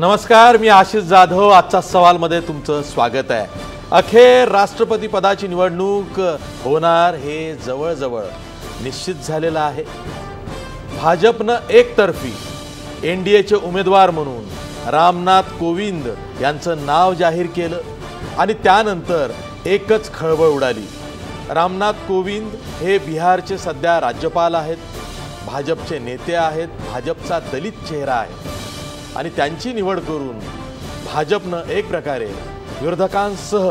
नमस्कार, मी आशिष जाधव. आजचा सवालमध्ये तुमचं स्वागत आहे. अखेर राष्ट्रपती पदाची निवडणूक होणार हे जवळजवळ निश्चित झालेलं आहे. भाजपनं एकतर्फी एनडीएचे उमेदवार म्हणून रामनाथ कोविंद यांचं नाव जाहीर केलं आणि त्यानंतर एकच खळबळ उडाली. रामनाथ कोविंद हे बिहारचे सध्या राज्यपाल आहेत, भाजपचे नेते आहेत, भाजपचा दलित चेहरा आहे आणि त्यांची निवड करून भाजपनं एक प्रकारे विरोधकांसह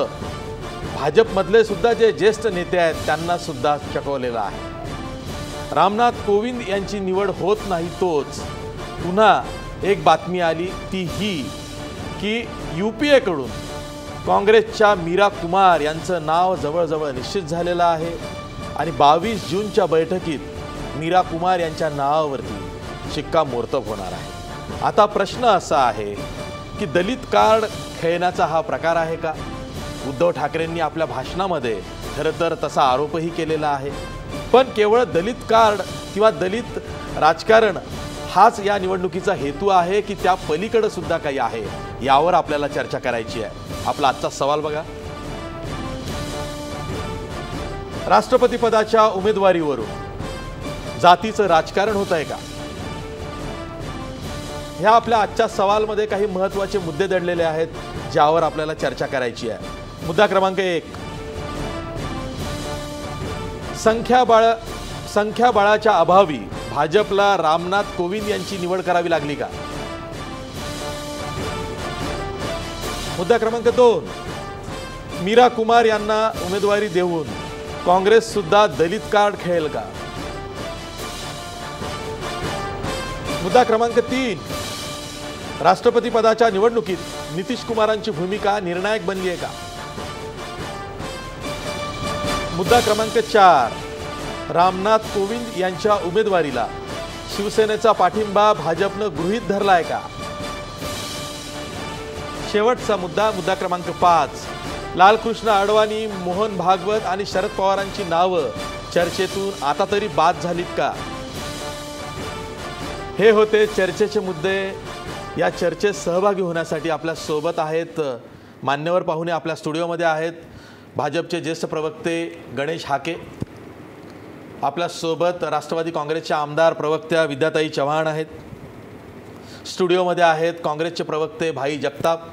भाजपमधले सुद्धा जे ज्येष्ठ नेते आहेत त्यांना सुद्धा चकवलेलं आहे. रामनाथ कोविंद यांची निवड होत नाही तोच पुन्हा एक बातमी आली, ती ही की यूपीएकडून काँग्रेसच्या मीरा कुमार यांचं नाव जवळजवळ निश्चित झालेलं आहे आणि 22 जूनच्या बैठकीत मीरा कुमार यांच्या नावावरती शिक्कामोर्तब होणार आहे. आता प्रश्न असा आहे की दलित कार्ड खेळण्याचा हा प्रकार आहे का? उद्धव ठाकरेंनी आपल्या भाषणामध्ये खरं तर तसा आरोपही केलेला आहे. पण केवळ दलित कार्ड किंवा दलित राजकारण हाच या निवडणुकीचा हेतू आहे की त्या पलीकडे सुद्धा काही आहे, यावर आपल्याला चर्चा करायची आहे. आपला आजचा सवाल बघा. राष्ट्रपती पदाच्या उमेदवारीवरून जातीचं राजकारण होत आहे का? ह्या आपल्या आजच्या सवालमध्ये काही महत्त्वाचे मुद्दे दडलेले आहेत ज्यावर आपल्याला चर्चा करायची आहे. मुद्दा क्रमांक 1, संख्याबळाच्या अभावी भाजपला रामनाथ कोविंद यांची निवड करावी लागली का? मुद्दा क्रमांक 2, मीरा कुमार यांना उमेदवारी देऊन काँग्रेस सुद्धा दलित कार्ड खेळेल का? मुद्दा क्रमांक 3, राष्ट्रपती पदाच्या निवडणुकीत नितीश कुमारांची भूमिका निर्णायक बनली आहे का? मुद्दा क्रमांक 4, रामनाथ कोविंद यांच्या उमेदवारीला शिवसेनेचा पाठिंबा भाजपनं गृहीत धरला आहे का? शेवटचा मुद्दा क्रमांक 5, लालकृष्ण अडवाणी, मोहन भागवत आणि शरद पवारांची नावं चर्चेतून आता तरी बाद झालीत का? हे होते चर्चेचे मुद्दे. या चर्चेत सहभागी होण्यासाठी आपल्या सोबत आहेत मान्यवर पाहुणे, आपल्या स्टुडिओमध्ये आहेत भाजपचे ज्येष्ठ प्रवक्ते गणेश हाके, आपल्या सोबत राष्ट्रवादी काँग्रेसच्या आमदार प्रवक्त्या विद्याताई चव्हाण आहेत, स्टुडिओमध्ये आहेत काँग्रेसचे प्रवक्ते भाई जगताप,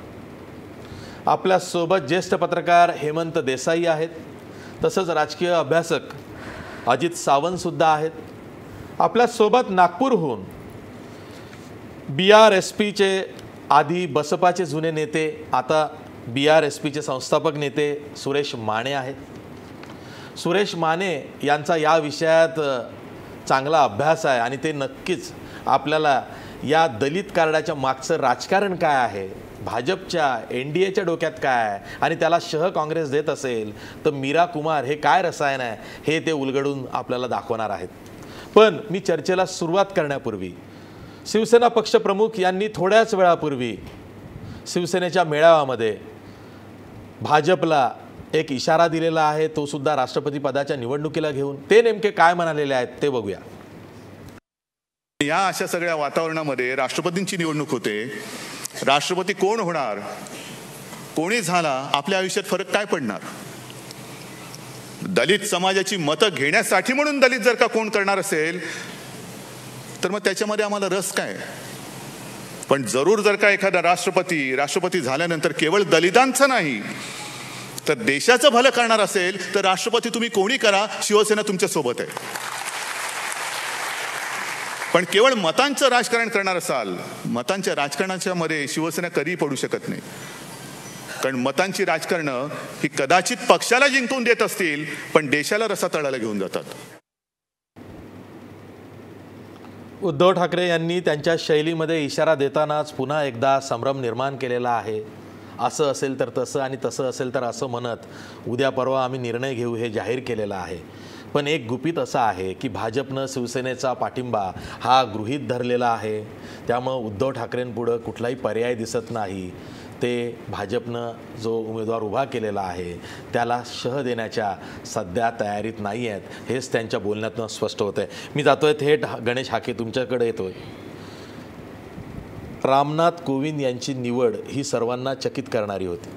आपल्या सोबत ज्येष्ठ पत्रकार हेमंत देसाई आहेत, तसंच राजकीय अभ्यासक अजित सावंत सुद्धा आहेत. आपल्या सोबत नागपूरहून BRSPचे आधी बसपाचे जुने नेते, आता BRSPचे संस्थापक नेते सुरेश माने आहेत. सुरेश माने यांचा या विषयात चांगला अभ्यास आहे आणि ते नक्कीच आपल्याला या दलित कार्डाच्या मागचं राजकारण काय आहे, भाजपच्या एनडीएच्या डोक्यात काय आहे आणि त्याला काँग्रेस देत असेल तर मीरा कुमार हे काय रसायन आहे हे ते उलगडून आपल्याला दाखवणार आहेत. पण मी चर्चेला सुरुवात करण्यापूर्वी शिवसेना पक्षप्रमुख यांनी थोड्याच वेळापूर्वी शिवसेनेच्या मेळाव्यामध्ये भाजपला एक इशारा दिलेला आहे, तो सुद्धा राष्ट्रपती पदाच्या निवडणुकीला घेऊन. ते नेमके काय म्हणालेले आहेत ते बघूया. या अशा सगळ्या वातावरणामध्ये राष्ट्रपतींची निवडणूक होते. राष्ट्रपती कोण होणार, कोणी झाला, आपल्या आयुष्यात फरक काय पडणार? दलित समाजाची मतं घेण्यासाठी म्हणून दलित जर का कोण करणार असेल तर मग त्याच्यामध्ये आम्हाला रस काय? पण जरूर जर का एखादा राष्ट्रपती झाल्यानंतर केवळ दलितांचं नाही तर देशाचं भलं करणार असेल तर राष्ट्रपती तुम्ही कोणी करा, शिवसेना तुमच्या सोबत आहे. पण केवळ मतांचं राजकारण करणार असाल, मतांच्या राजकारणाच्या मध्ये शिवसेना कधीही पडू शकत नाही. कारण मतांची राजकारणं ही कदाचित पक्षाला जिंकून देत असतील पण देशाला रसातळाला घेऊन जातात. उद्धव ठाकरे यांनी त्यांच्या शैलीमध्ये इशारा देतानाच पुन्हा एकदा संभ्रम निर्माण केलेला आहे. असं असेल तर तसं आणि तसं असेल तर असं म्हणत उद्या परवा आम्ही निर्णय घेऊ हे जाहीर केलेलं आहे. पण एक गुपित असं आहे की भाजपनं शिवसेनेचा पाठिंबा हा गृहीत धरलेला आहे. त्यामुळं उद्धव ठाकरेंपुढं कुठलाही पर्याय दिसत नाही. ते भाजपनं जो उमेदवार उभा केलेला आहे त्याला शह देण्याच्या सध्या तयारीत नाही आहेत, हेच त्यांच्या बोलण्यातून स्पष्ट होतं आहे. मी जातोय थेट गणेश हाके तुमच्याकडे येतोय. रामनाथ कोविंद यांची निवड ही सर्वांना चकित करणारी होती.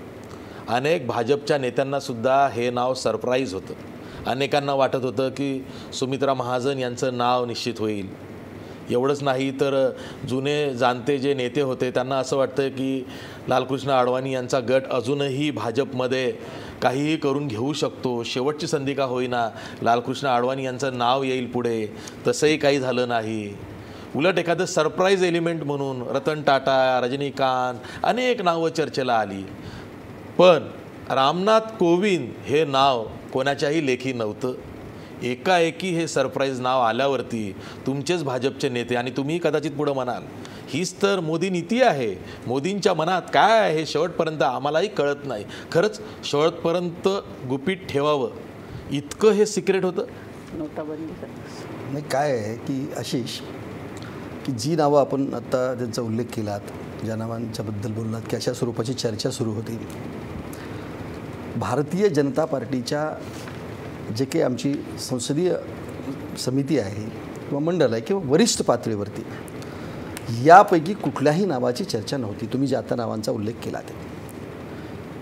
अनेक भाजपच्या नेत्यांना सुद्धा हे नाव सरप्राईज होतं. अनेकांना वाटत होतं की सुमित्रा महाजन यांचं नाव निश्चित होईल. एवढंच नाही तर जुने जाणते जे नेते होते त्यांना असं वाटतं की लालकृष्ण अडवाणी यांचा गट अजूनही भाजपमध्ये काहीही करून घेऊ शकतो. शेवटची संधी का होईना लालकृष्ण अडवाणी यांचं नाव येईल पुढे. तसंही काही झालं नाही. उलट एखादं सरप्राईज एलिमेंट म्हणून रतन टाटा, रजनीकांत अनेक नावं चर्चेला आली. पण रामनाथ कोविंद हे नाव कोणाच्याही लेखी नव्हतं. एकाएकी हे सरप्राईज नाव आल्यावरती तुमचेच भाजपचे नेते आणि तुम्ही कदाचित पुढं म्हणाल हीच तर मोदी नीती आहे. मोदींच्या मनात काय आहे हे शेवटपर्यंत आम्हालाही कळत नाही. खरंच शेवटपर्यंत गुपित ठेवावं इतकं हे सिक्रेट होतं. नाही काय आहे की आशिष, की जी नावं आपण आत्ता त्यांचा उल्लेख केलात, ज्या नावांच्याबद्दल बोललात की अशा स्वरूपाची चर्चा सुरू होती, भारतीय जनता पार्टीच्या जे काही आमची संसदीय समिती आहे किंवा मंडळ आहे किंवा वरिष्ठ पातळीवरती यापैकी कुठल्याही नावाची चर्चा नव्हती. तुम्ही ज्या आता नावांचा उल्लेख केला ते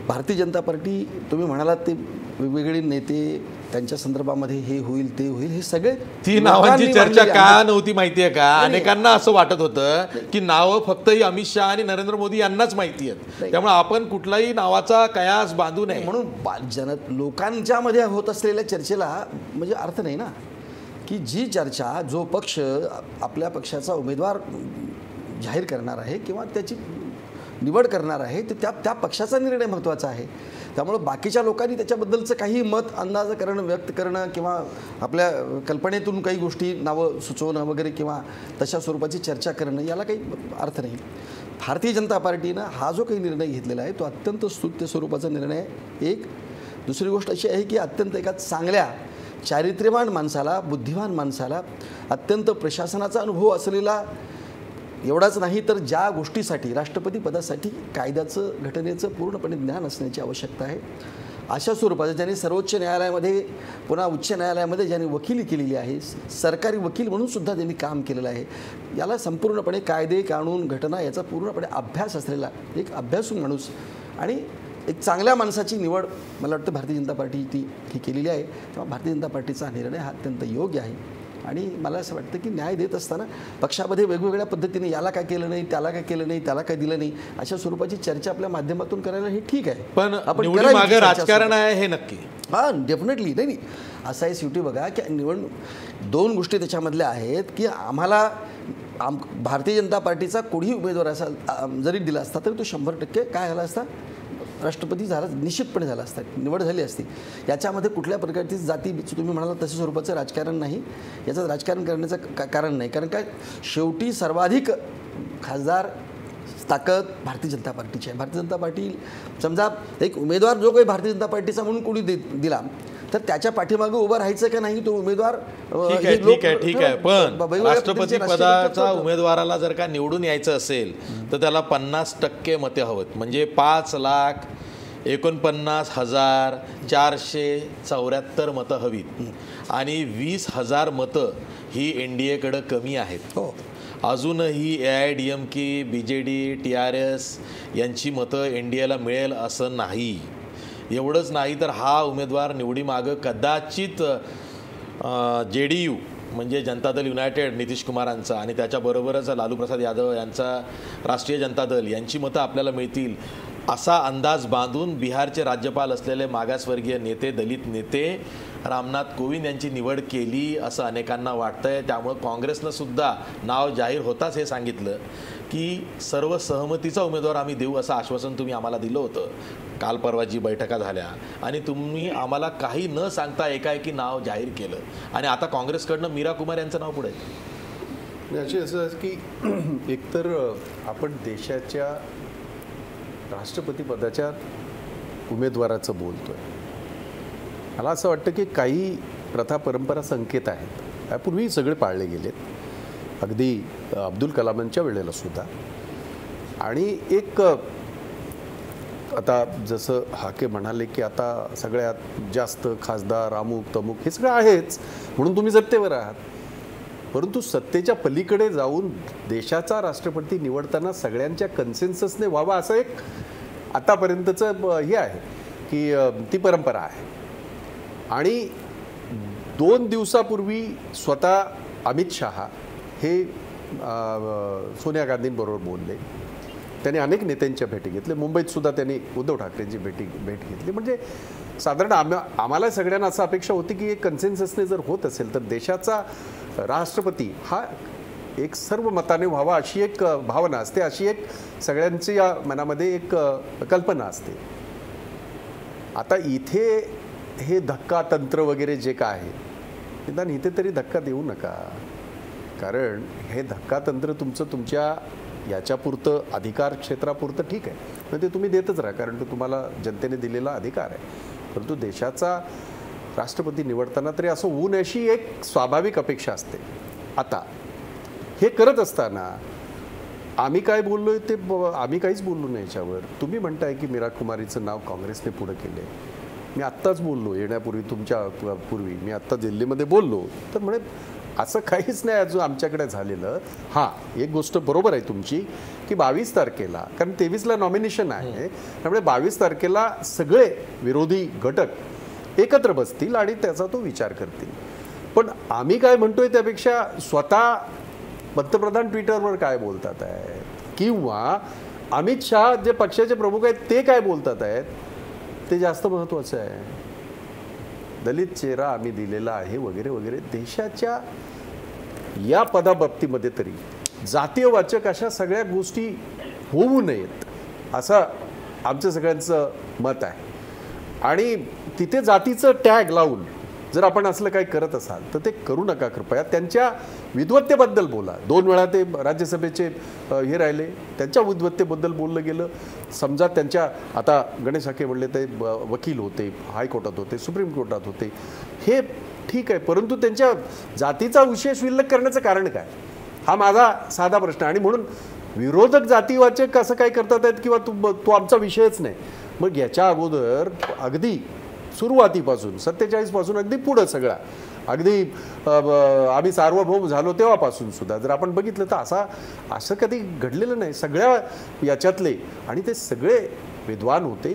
भारतीय जनता पार्टी, तुम्ही म्हणालात ते वेगवेगळे नेते त्यांच्या संदर्भामध्ये हे होईल ते होईल, हे सगळे ती नावांची चर्चा का नव्हती माहिती आहे का? अनेकांना असं वाटत होतं की नावं फक्त ही अमित शहा आणि नरेंद्र मोदी यांनाच माहिती आहेत, त्यामुळे आपण कुठलाही नावाचा कयास बांधू नये म्हणून लोकांच्या मध्ये होत असलेल्या चर्चेला म्हणजे अर्थ नाही ना. की जी चर्चा जो पक्ष आपल्या पक्षाचा उमेदवार जाहीर करणार आहे किंवा त्याची निवड करणार आहे ते त्या पक्षाचा निर्णय महत्त्वाचा आहे. त्यामुळं बाकीच्या लोकांनी त्याच्याबद्दलचं काही मत अंदाज करणं, व्यक्त करणं किंवा आपल्या कल्पनेतून काही गोष्टी नावं सुचवणं वगैरे किंवा तशा स्वरूपाची चर्चा करणं याला काही अर्थ नाही. भारतीय जनता पार्टीनं हा जो काही निर्णय घेतलेला आहे तो अत्यंत स्तुत्य स्वरूपाचा निर्णय आहे. एक दुसरी गोष्ट अशी आहे की अत्यंत एका चांगल्या चारित्र्यवान माणसाला, बुद्धिवान माणसाला, अत्यंत प्रशासनाचा अनुभव असलेला, एवढाच नाही तर ज्या गोष्टीसाठी राष्ट्रपती पदासाठी कायद्याचं, घटनेचं पूर्णपणे ज्ञान असण्याची आवश्यकता आहे, अशा स्वरूपाचं ज्यांनी सर्वोच्च न्यायालयामध्ये पुन्हा उच्च न्यायालयामध्ये ज्यांनी वकिली केलेली आहे, सरकारी वकील म्हणून सुद्धा ज्यांनी काम केलेलं आहे, याला संपूर्णपणे कायदे, कानून, घटना याचा पूर्णपणे अभ्यास असलेला एक अभ्यासू माणूस आणि एक चांगल्या माणसाची निवड मला वाटतं भारतीय जनता पार्टी ही केलेली आहे. तेव्हा भारतीय जनता पार्टीचा हा निर्णय हा अत्यंत योग्य आहे. आणि मला असं वाटतं की न्याय देत असताना पक्षामध्ये वेगवेगळ्या पद्धतीने याला काय केलं नाही, त्याला काय केलं नाही, त्याला काय दिलं नाही, अशा स्वरूपाची चर्चा आपल्या माध्यमातून करायला हे ठीक आहे. पण आपण मागे राजकारण आहे हे नक्की. हां, डेफिनेटली. नाही असं आहे शेवटी बघा की निवडणूक दोन गोष्टी त्याच्यामधल्या आहेत की आम्हाला भारतीय जनता पार्टीचा कोणीही उमेदवार असा जरी दिला असता तरी तो 100% काय झाला असता, राष्ट्रपती झाला, निश्चितपणे झाला असता, निवड झाली असती. याच्यामध्ये कुठल्या प्रकारची जाती तुम्ही म्हणाला तशा स्वरूपाचं राजकारण नाही, याचं राजकारण करण्याचं कारण नाही. कारण काय शेवटी सर्वाधिक खासदार ताकद भारतीय जनता पार्टीची आहे. भारतीय जनता पार्टी समजा एक उमेदवार जो काही भारतीय जनता पार्टीचा म्हणून कोणी दिला तर त्याच्या पाठीमागे उभं राहायचं का नाही तो उमेदवार ठीक आहे. पण राष्ट्रपती पदाचा उमेदवाराला जर का निवडून यायचं असेल तर त्याला 50% मते हवत, म्हणजे 5,49,474 मतं हवीत आणि 20,000 मतं ही NDAकडं कमी आहेत. अजूनही AIADMK, BJD, TRS यांची मतं NDAला मिळेल असं नाही. एवढंच नाही तर हा उमेदवार निवडीमागं कदाचित JDU म्हणजे जनता दल युनायटेड नितीश कुमारांचा आणि त्याच्याबरोबरच लालू प्रसाद यादव यांचा राष्ट्रीय जनता दल यांची मतं आपल्याला मिळतील असा अंदाज बांधून बिहारचे राज्यपाल असलेले मागासवर्गीय नेते, दलित नेते रामनाथ कोविंद यांची निवड केली असं अनेकांना वाटतंय. त्यामुळं काँग्रेसनं सुद्धा नाव जाहीर होताच हे सांगितलं की सर्व सहमतीचा उमेदवार आम्ही देऊ असं आश्वासन तुम्ही आम्हाला दिलं होतं. काल परवाची बैठका झाल्या आणि तुम्ही आम्हाला काही न सांगता एकाएकी नाव जाहीर केलं आणि आता काँग्रेसकडनं मीरा कुमार यांचं नाव पुढे. याची असं की एकतर आपण देशाच्या राष्ट्रपती पदाच्या उमेदवाराचं बोलतोय. मला असं वाटतं की काही प्रथा परंपरा संकेत आहेत, यापूर्वी सगळे पाळले गेलेत, अगदी अब्दुल कलामांच्या वेळेला सुद्धा. आणि एक आता जसं हाके म्हणाले की आता सगळ्यात जास्त खासदार अमुक तमुक हे सगळं आहेच म्हणून तुम्ही सत्तेवर आहात, परंतु सत्तेच्या पलीकडे जाऊन देशाचा राष्ट्रपती निवडताना सगळ्यांच्या कन्सेन्ससने व्हावा असं एक आतापर्यंतचं हे आहे की ती परंपरा आहे. आणि 2 दिवसापूर्वी स्वतः अमित शहा हे सोनिया गांधींबरोबर बोलले. त्यांनी अनेक नेत्यांच्या भेटी घेतल्या. मुंबईत सुद्धा त्यांनी उद्धव ठाकरेंची भेट घेतली. म्हणजे साधारण आम्हाला सगळ्यांना असं अपेक्षा होती की एक कन्सेन्ससने जर होत असेल तर देशाचा राष्ट्रपती हा एक सर्व मताने व्हावा अशी एक भावना असते, अशी एक सगळ्यांची या मनामध्ये एक कल्पना असते. आता इथे हे धक्का तंत्र वगैरे जे काय आहे निदान इथे तरी धक्का देऊ नका. कारण हे धक्का तंत्र तुमच्या याच्यापुरतं अधिकार क्षेत्रापुरतं ठीक आहे, पण ते तुम्ही देतच राहा, कारण तो तुम्हाला जनतेने दिलेला अधिकार आहे. परंतु देशाचा राष्ट्रपती निवडताना तरी असं होऊ नये अशी एक स्वाभाविक अपेक्षा असते. आता हे करत असताना आम्ही काय बोललोय ते आम्ही काहीच बोललो नाही याच्यावर. तुम्ही म्हणताय की मीरा कुमारीचं नाव काँग्रेसने पुढे केले. मी आत्ताच बोललो येण्यापूर्वी, तुमच्या पूर्वी मी आत्ता दिल्लीमध्ये बोललो तर म्हणे असं काहीच नाही अजून आमच्याकडे झालेलं. हां, एक गोष्ट बरोबर आहे तुमची की 22 तारखेला, कारण 23ला नॉमिनेशन आहे, त्यामुळे 22 तारखेला सगळे विरोधी घटक एकत्र बसतील आणि त्याचा तो विचार करतील. पण आम्ही काय म्हणतोय त्यापेक्षा स्वतः पंतप्रधान ट्विटरवर काय बोलतात आहे किंवा अमित शहा जे पक्षाचे प्रमुख आहेत ते काय बोलतात आहेत ते जास्त महत्त्वाचं आहे. दलित चेहरा आम्ही दिलेला आहे वगैरे वगैरे. देशाच्या या पदाबाबतीमध्ये तरी जातीयवाचक अशा सगळ्या गोष्टी होऊ नयेत असं आमचं सगळ्यांचं मत आहे. आणि तिथे जातीचं टॅग लावून जर आपण असलं काही करत असाल तर ते करू नका कृपया. त्यांच्या विद्वत्तेबद्दल बोला. 2 वेळा ते राज्यसभेचे हे राहिले, त्यांच्या विद्वत्तेबद्दल बोललं गेलं. समजा त्यांच्या आता गणेश हाके म्हणले ते वकील होते, हायकोर्टात होते, सुप्रीम कोर्टात होते, हे ठीक आहे, परंतु त्यांच्या जातीचा विशेष उल्लेख करण्याचं कारण काय हा माझा साधा प्रश्न. आणि म्हणून विरोधक जातीवाचक असं काय करतात आहेत किंवा तो आमचा विषयच नाही. मग याच्या अगोदर अगदी सुरुवातीपासून 47 पासून अगदी पुढं सगळा अगदी आम्ही सार्वभौम झालो तेव्हापासून सुद्धा जर आपण बघितलं तर असं कधी घडलेलं नाही. सगळ्या याच्यातले आणि ते सगळे विद्वान होते,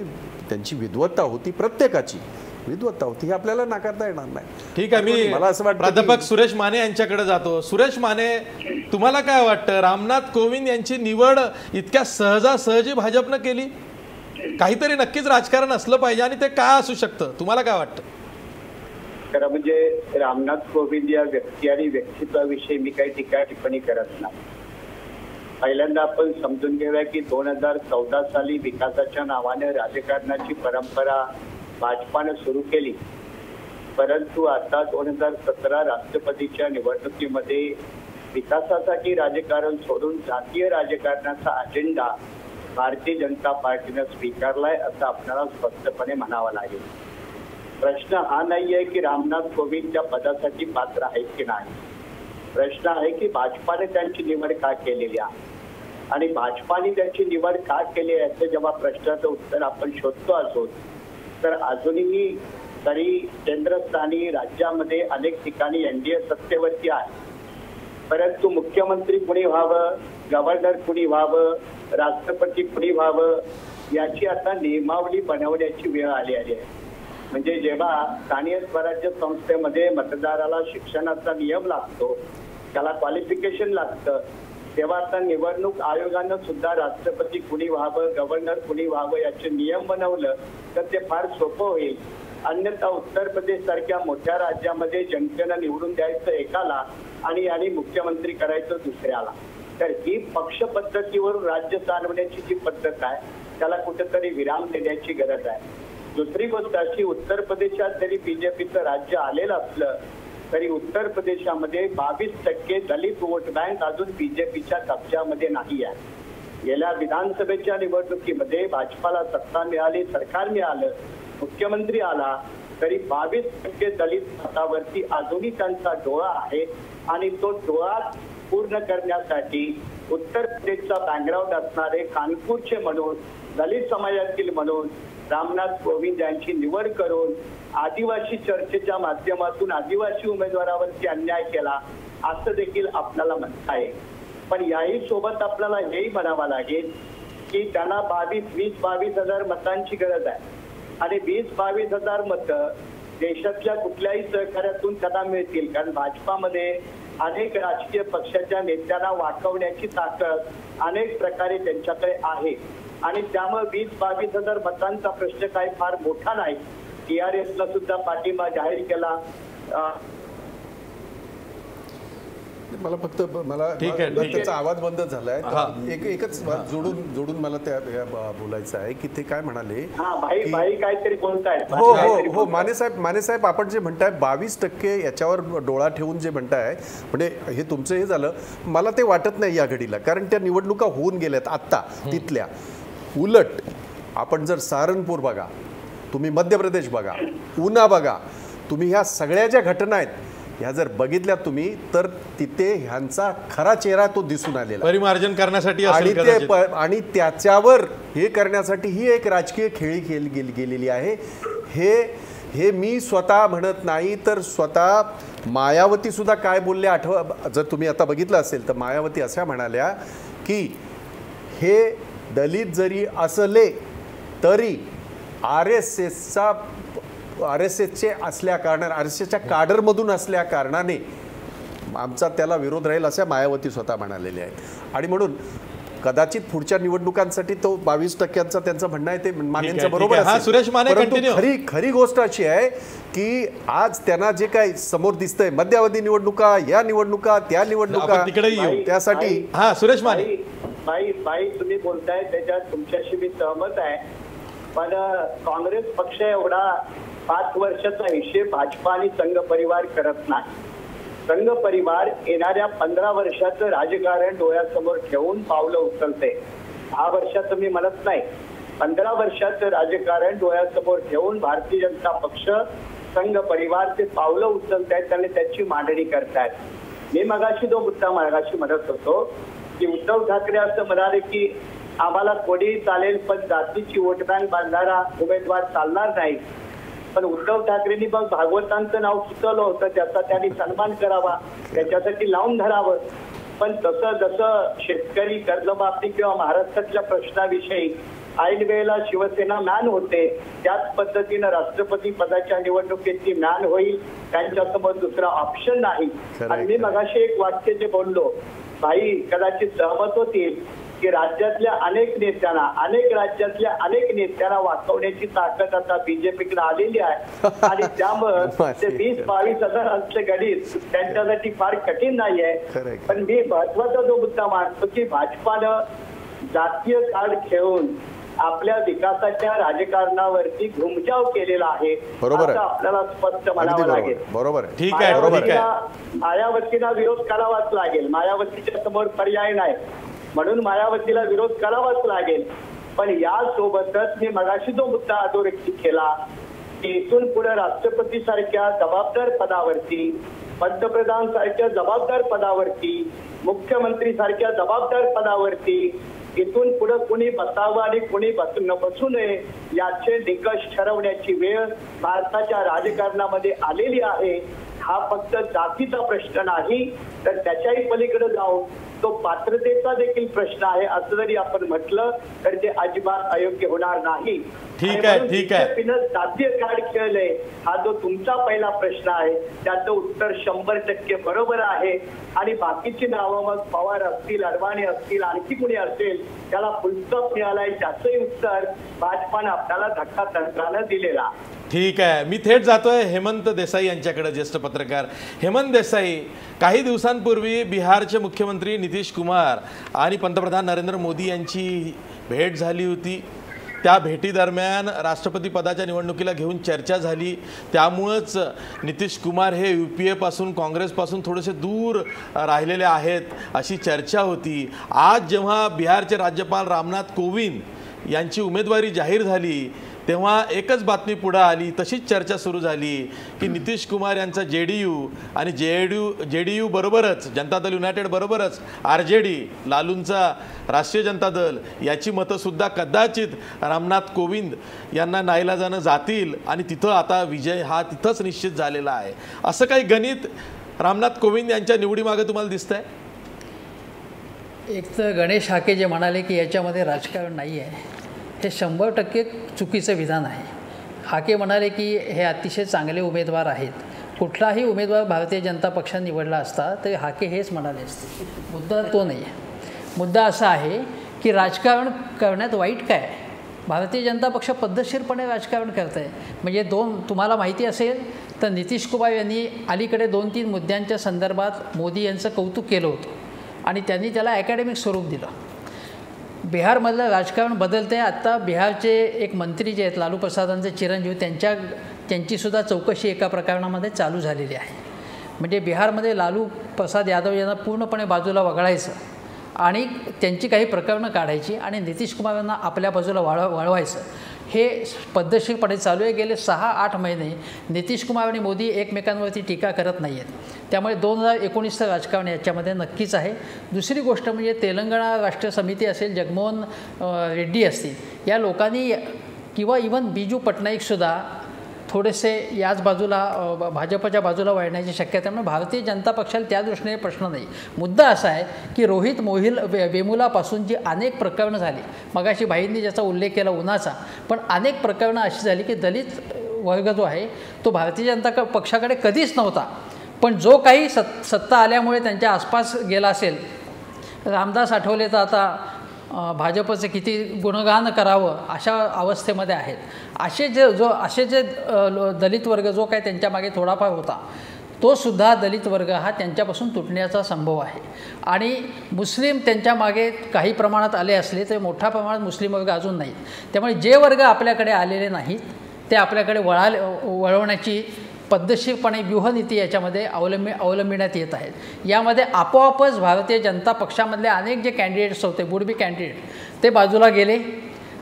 त्यांची विद्वत्ता होती, प्रत्येकाची विद्वत्ता होती, हे आपल्याला नाकारता येणार नाही. ठीक आहे, मी मला असं वाटतं प्राध्यापक सुरेश माने यांच्याकडे जातो. सुरेश माने, तुम्हाला काय वाटतं, रामनाथ कोविंद यांची निवड इतक्या सहजासहजी भाजपनं केली? काहीतरी नक्कीच राजकारण असलं पाहिजे आणि ते काय असू शकतं, तुम्हाला काय वाटतं? खरं म्हणजे रामनाथ कोविंद या व्यक्ती आणि व्यक्तित्वाविषयी मी काही टीका टिप्पणी करत नाही. पहिल्यांदा आपण समजून घेऊया की 2014 साली विकासाच्या नावाने राजकारणाची परंपरा भाजपानं सुरू केली, परंतु आता 2017 राष्ट्रपतीच्या निवडणुकीमध्ये विकासासाठी राजकारण सोडून जातीय राजकारणाचा अजेंडा भारतीय जनता पार्टीनं स्वीकारलाय असं आपल्याला स्पष्टपणे म्हणावं लागेल. प्रश्न हा नाहीये की रामनाथ कोविंद त्या पदासाठी पात्र आहेत की नाही. प्रश्न आहे की भाजपाने त्यांची निवड का केलेली आहे आणि भाजपाने त्यांची निवड का केली याचं जेव्हा प्रश्नाचं उत्तर आपण शोधतो असो तर अजूनही तरी केंद्रस्थानी राज्यामध्ये अनेक ठिकाणी एनडीए सत्तेवरती आहे, परंतु मुख्यमंत्री कुणी व्हावं, गव्हर्नर कुणी व्हावं, राष्ट्रपती कुणी व्हावं याची आता नियमावली बनवण्याची वेळ आली आहे. म्हणजे जेव्हा स्थानिक स्वराज्य संस्थेमध्ये मतदाराला शिक्षणाचा नियम लागतो, त्याला क्वालिफिकेशन लागतं, तेव्हा आता निवडणूक आयोगानं सुद्धा राष्ट्रपती कुणी व्हावं, गव्हर्नर कुणी व्हावं याचे नियम बनवलं तर ते फार सोपं होईल. अन्यथा उत्तर प्रदेश सारख्या मोठ्या राज्यामध्ये जनतेनं निवडून द्यायचं एकाला आणि मुख्यमंत्री करायचं दुसऱ्याला. तर ही पक्ष पद्धतीवरून राज्य चालवण्याची जी पद्धत आहे त्याला कुठेतरी विराम देण्याची गरज आहे. दुसरी गोष्ट अशी, उत्तर प्रदेशात जरी बीजेपीचं राज्य आलेलं असलं तरी उत्तर प्रदेशामध्ये 22% दलित वोट बँक अजून बीजेपीच्या कब्जामध्ये नाही आहे. गेल्या विधानसभेच्या निवडणुकीमध्ये भाजपाला सत्ता मिळाली, सरकार मिळालं, मुख्यमंत्री आला, तरी 22% दलित मतावरती अजूनही त्यांचा डोळा आहे आणि तो डोळा पूर्ण करण्यासाठी उत्तर प्रदेशचा बॅकग्राऊंड असणारे कानपूरचे म्हणून, दलित समाजातील म्हणून रामनाथ कोविंद यांची निवड करून आदिवासी चर्चेच्या माध्यमातून आदिवासी उमेदवारावरती अन्याय केला असं देखील आपल्याला म्हणता येईल. पण याही सोबत आपल्याला हेही म्हणावं लागेल की त्यांना 20-22 मतांची गरज आहे आणि 20-22 मतं देशातल्या कुठल्याही सहकार्यातून त्यांना मिळतील. कारण भाजपामध्ये अनेक राजकीय पक्षाच्या नेत्यांना वाकवण्याची ताकद अनेक प्रकारे त्यांच्याकडे आहे आणि त्यामुळे 20-22 मतांचा प्रश्न काही फार मोठा नाही. TRSला सुद्धा पाठिंबा जाहीर केला. मला फक्त ठीक आहे. त्याचा आवाज बंद झालाय. एकच जोडून मला त्या बोलायचं आहे की ते काय म्हणाले. भाई काहीतरी बोलतायत. हो माने साहेब आपण जे म्हणताय 22% याच्यावर डोळा ठेवून जे म्हणताय, म्हणजे हे तुमचं हे झालं. मला ते वाटत नाही या घडीला, कारण त्या निवडणुका होऊन गेल्यात आत्ता तिथल्या. उलट आपण जर सहारनपूर बघा, तुम्ही मध्य प्रदेश बघा, उना बघा, तुम्ही ह्या सगळ्या ज्या घटना आहेत ह्या जर बघितल्या तुम्ही, तर तिथे ह्यांचा खरा चेहरा तो दिसून आलेला, परिमार्जन करण्यासाठी आणि त्याच्यावर हे करण्यासाठी ही एक राजकीय खेळी गेलेली आहे. हे मी स्वतः म्हणत नाही, तर स्वतः मायावती सुद्धा काय बोलल्या आठवा, जर तुम्ही आता बघितलं असेल तर मायावती अशा म्हणाल्या की हे दलित जरी असले तरी RSSचे असल्या कारणाने, RSSच्या काडरमधून असल्या कारणाने आमचा त्याला विरोध राहील, अशा मायावती स्वतः म्हणालेले आहेत. आणि म्हणून कदाचित पुढच्या निवडणुकांसाठी तो 22% त्यांचं म्हणणं आहे ते मानेंचं बरोबर आहे. खरी गोष्ट अशी आहे की आज त्यांना जे काही समोर दिसतंय, मध्यावधी निवडणुका, या निवडणुका, त्या निवडणुका, त्यासाठी सुरेश माने बाई तुम्ही बोलताय त्याच्यात तुमच्याशी मी सहमत आहे. पण काँग्रेस पक्ष एवढा 5 वर्षाचा हिशेब भाजपा आणि संघ परिवार करत नाही. संघ परिवार येणाऱ्या 15 वर्षाचं राजकारण डोळ्यासमोर ठेवून पावलं उचलते. 10 वर्षाचं मी म्हणत नाही, 15 वर्षाचं राजकारण डोळ्यासमोर ठेवून भारतीय जनता पक्ष, संघ परिवार ते पावलं उचलतायत आणि त्याची मांडणी करतायत. मी मगाशी म्हणत होतो की उद्धव ठाकरे असं म्हणाले की आम्हाला कोणीही चालेल पण जातीची वोट बँक बांधणारा उमेदवार चालणार नाही. पण उद्धव ठाकरेंनी मग भागवतांचं नाव सुचवलं होतं, त्याचा त्यांनी सन्मान करावा, त्याच्यासाठी लावून धरावं. पण जसं शेतकरी कर्जमाफी किंवा महाराष्ट्रातल्या प्रश्नाविषयी ऐन वेळेला शिवसेना मॅन होते, त्याच पद्धतीनं राष्ट्रपती पदाच्या निवडणुकीची मॅन होईल. त्यांच्यासमोर दुसरा ऑप्शन नाही. आणि मी मगाशी एक वाक्य जे बोललो, भाई कदाचित सहमत होतील की राज्यातल्या अनेक नेत्यांना वाचवण्याची ताकद आता बीजेपीकडे आलेली आहे आणि त्यामुळे ते 20-22 असले गणित त्यांच्यासाठी फार कठीण नाहीये. पण मी महत्वाचा जो मुद्दा मांडतो की भाजपानं जातीय कार्ड खेळून आपल्या विकासाच्या राजकारणावरती घुमजाव केलेला आहे, असं आपल्याला स्पष्ट म्हणावं लागेल. बरोबर, ठीक आहे. मायावतीला विरोध करावाच लागेल. मायावतीच्या समोर पर्याय नाही, म्हणून मायावतीला विरोध करावाच लागेल. पण यासोबतच मी मगाशी जो मुद्दा अधोरेखित केला की इथून पुढे राष्ट्रपती सारख्या जबाबदार पदावरती, पंतप्रधान सारख्या जबाबदार पदावरती, मुख्यमंत्री सारख्या जबाबदार पदावरती इथून पुढे कुणी बसावं आणि कुणी बसू नये याचे निकष ठरवण्याची वेळ भारताच्या राजकारणामध्ये आलेली आहे. हा फक्त जातीचा प्रश्न नाही, तर त्याच्याही पलीकडे जाऊन तो पात्रतेचा देखील प्रश्न आहे. असं जरी आपण म्हटलं तर ते अजिबात अयोग्य होणार नाही. ठीक आहे. जातीय कार्ड खेळले हा जो तुमचा पहिला प्रश्न आहे त्याचं उत्तर 100% बरोबर आहे. आणि बाकीची नावं मग पवार असतील, अडवाणी असतील, आणखी कुणी असेल, त्याला फुलस्टॉप मिळालाय, त्याचंही उत्तर भाजपानं आपल्याला धक्कातंत्रानं दिलेला. ठीक आहे. मी थेट जातोय हेमंत देसाई यांच्याकडे. ज्येष्ठ पत्रकार हेमंत देसाई, काही दिवसांपूर्वी बिहारचे मुख्यमंत्री नितीश कुमार आणि पंतप्रधान नरेंद्र मोदी यांची भेट झाली होती. त्या भेटीदरम्यान राष्ट्रपती पदाच्या निवडणुकीला घेऊन चर्चा झाली. त्यामुळंच नितीश कुमार हे UPA पासून, काँग्रेसपासून थोडेसे दूर राहिलेले आहेत अशी चर्चा होती. आज जेव्हा बिहारचे राज्यपाल रामनाथ कोविंद यांची उमेदवारी जाहीर झाली तेव्हा एकच बातमी पुढे आली, तशीच चर्चा सुरू झाली की नितीश कुमार यांचा JDU आणि JDU बरोबरच जनता दल युनायटेड बरोबरच RJD, लालूंचा राष्ट्रीय जनता दल याची मतंसुद्धा कदाचित रामनाथ कोविंद यांना नाईलाजानं जातील आणि तिथं आता विजय हा तिथंच निश्चित झालेला आहे. असं काही गणित रामनाथ कोविंद यांच्या निवडीमागे तुम्हाला दिसतंय? एक तर गणेश हाके जे म्हणाले की याच्यामध्ये राजकारण नाही आहे, हे 100% चुकीचं विधान आहे. हाके म्हणाले की हे अतिशय चांगले उमेदवार आहेत. कुठलाही उमेदवार भारतीय जनता पक्षाने निवडला असता तरी हाके हेच म्हणाले असते. मुद्दा तो नाही आहे. मुद्दा असा आहे की राजकारण करण्यात वाईट काय आहे? भारतीय जनता पक्ष पद्धतशीरपणे राजकारण करत आहे. म्हणजे तुम्हाला माहिती असेल तर नितीश कुमार यांनी अलीकडे 2-3 मुद्द्यांच्या संदर्भात मोदी यांचं कौतुक केलं होतं आणि त्यांनी त्याला अकॅडमिक स्वरूप दिलं. बिहारमधलं राजकारण बदलते. आत्ता बिहारचे एक मंत्री जे आहेत लालू प्रसादांचे चिरंजीव, त्यांचीसुद्धा चौकशी एका प्रकरणामध्ये चालू झालेली आहे. म्हणजे बिहारमध्ये लालू प्रसाद यादव यांना पूर्णपणे बाजूला वगळायचं आणि त्यांची काही प्रकरणं काढायची आणि नितीश कुमार यांना आपल्या बाजूला वळवायचं, हे पद्धतशीरपणे चालू आहे. गेले 6-8 महिने नितीश कुमार आणि मोदी एकमेकांवरती टीका करत नाही आहेत. त्यामुळे 2019चं राजकारण याच्यामध्ये नक्कीच आहे. दुसरी गोष्ट म्हणजे तेलंगणा राष्ट्र समिती असेल, जगनमोहन रेड्डी असतील, या लोकांनी किंवा इवन बिजू पटनाईकसुद्धा थोडेसे याच बाजूला भाजपच्या बाजूला वळण्याची शक्यता. त्यामुळे भारतीय जनता पक्षाला त्या दृष्टीने प्रश्न नाही. मुद्दा असा आहे की रोहित वेमुलापासून जी अनेक प्रकरणं झाली, मगाशी भाईंनी ज्याचा उल्लेख केला उन्हाचा, पण अनेक प्रकरणं अशी झाली की दलित वर्ग जो आहे तो भारतीय जनता पक्षाकडे कधीच नव्हता, पण जो काही सत्ता आल्यामुळे त्यांच्या आसपास गेला असेल. रामदास आठवले तर आता भाजपचे किती गुणगान करावं अशा अवस्थेमध्ये आहेत. असे जे दलित वर्ग जो काय त्यांच्या मागे थोडाफार होता, तो सुद्धा दलित वर्ग हा त्यांच्यापासून तुटण्याचा संभव आहे. आणि मुस्लिम त्यांच्या मागे काही प्रमाणात आले असले तरी मोठ्या प्रमाणात मुस्लिम वर्ग अजून नाहीत. त्यामुळे जे वर्ग आपल्याकडे आलेले नाहीत ते आपल्याकडे वळवण्याची पद्धतशीरपणे व्यूहनीती याच्यामध्ये अवलंबिण्यात येत आहेत. यामध्ये आपोआपच भारतीय जनता पक्षामधले अनेक जे कॅन्डिडेट्स होते, वुड बी कॅन्डिडेट, ते बाजूला गेले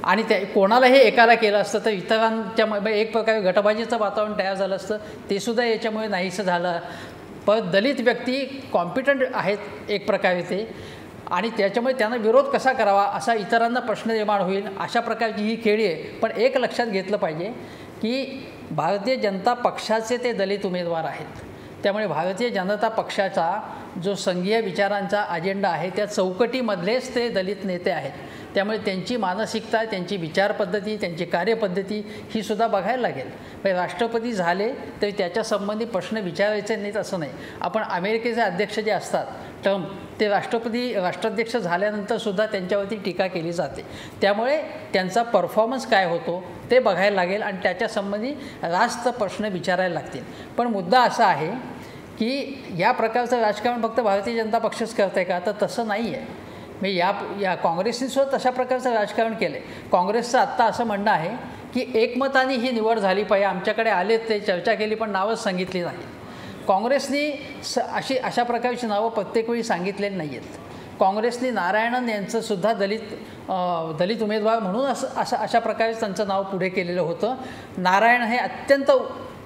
आणि ते कोणालाही एकाला केलं असतं तर इतरांच्या एक प्रकारे गटबाजीचं वातावरण तयार झालं असतं. ते सुद्धा याच्यामुळे नाहीसं झालं. परत दलित व्यक्ती कॉम्पिटंट आहेत एक प्रकारे ते, आणि त्याच्यामुळे त्यांना विरोध कसा करावा असा इतरांना प्रश्न निर्माण होईल. अशा प्रकारची ही खेळी आहे. पण एक लक्षात घेतलं पाहिजे की भारतीय जनता पक्षाचे ते दलित उमेदवार आहेत. त्यामुळे भारतीय जनता पक्षाचा जो संघीय विचारांचा अजेंडा आहे त्या चौकटीमधलेच ते दलित नेते आहेत. त्यामुळे त्यांची मानसिकता, त्यांची विचारपद्धती, त्यांची कार्यपद्धती ही सुद्धा बघायला लागेल. म्हणजे राष्ट्रपती झाले तरी त्याच्यासंबंधी प्रश्न विचारायचे नाहीत असं नाही. आपण अमेरिकेचे अध्यक्ष जे असतात ट्रम्प, ते राष्ट्राध्यक्ष झाल्यानंतरसुद्धा त्यांच्यावरती टीका केली जाते. त्यामुळे त्यांचा परफॉर्मन्स काय होतो ते बघायला लागेल आणि त्याच्यासंबंधी रास्त प्रश्न विचारायला लागतील. पण मुद्दा असा आहे की या प्रकारचं राजकारण फक्त भारतीय जनता पक्षच करत आहे का, तर तसं नाही आहे. म्हणजे या काँग्रेसने सुद्धा तशा प्रकारचं राजकारण केलं आहे. काँग्रेसचं आत्ता असं म्हणणं आहे की एकमताने ही निवड झाली पाहिजे. आमच्याकडे आले ते चर्चा केली पण नावच सांगितली नाही. काँग्रेसनी अशा प्रकारची नावं प्रत्येक वेळी सांगितलेली नाही आहेत. काँग्रेसने नारायणन यांचंसुद्धा दलित उमेदवार म्हणून अशा प्रकारे त्यांचं नाव पुढे केलेलं होतं. नारायण हे अत्यंत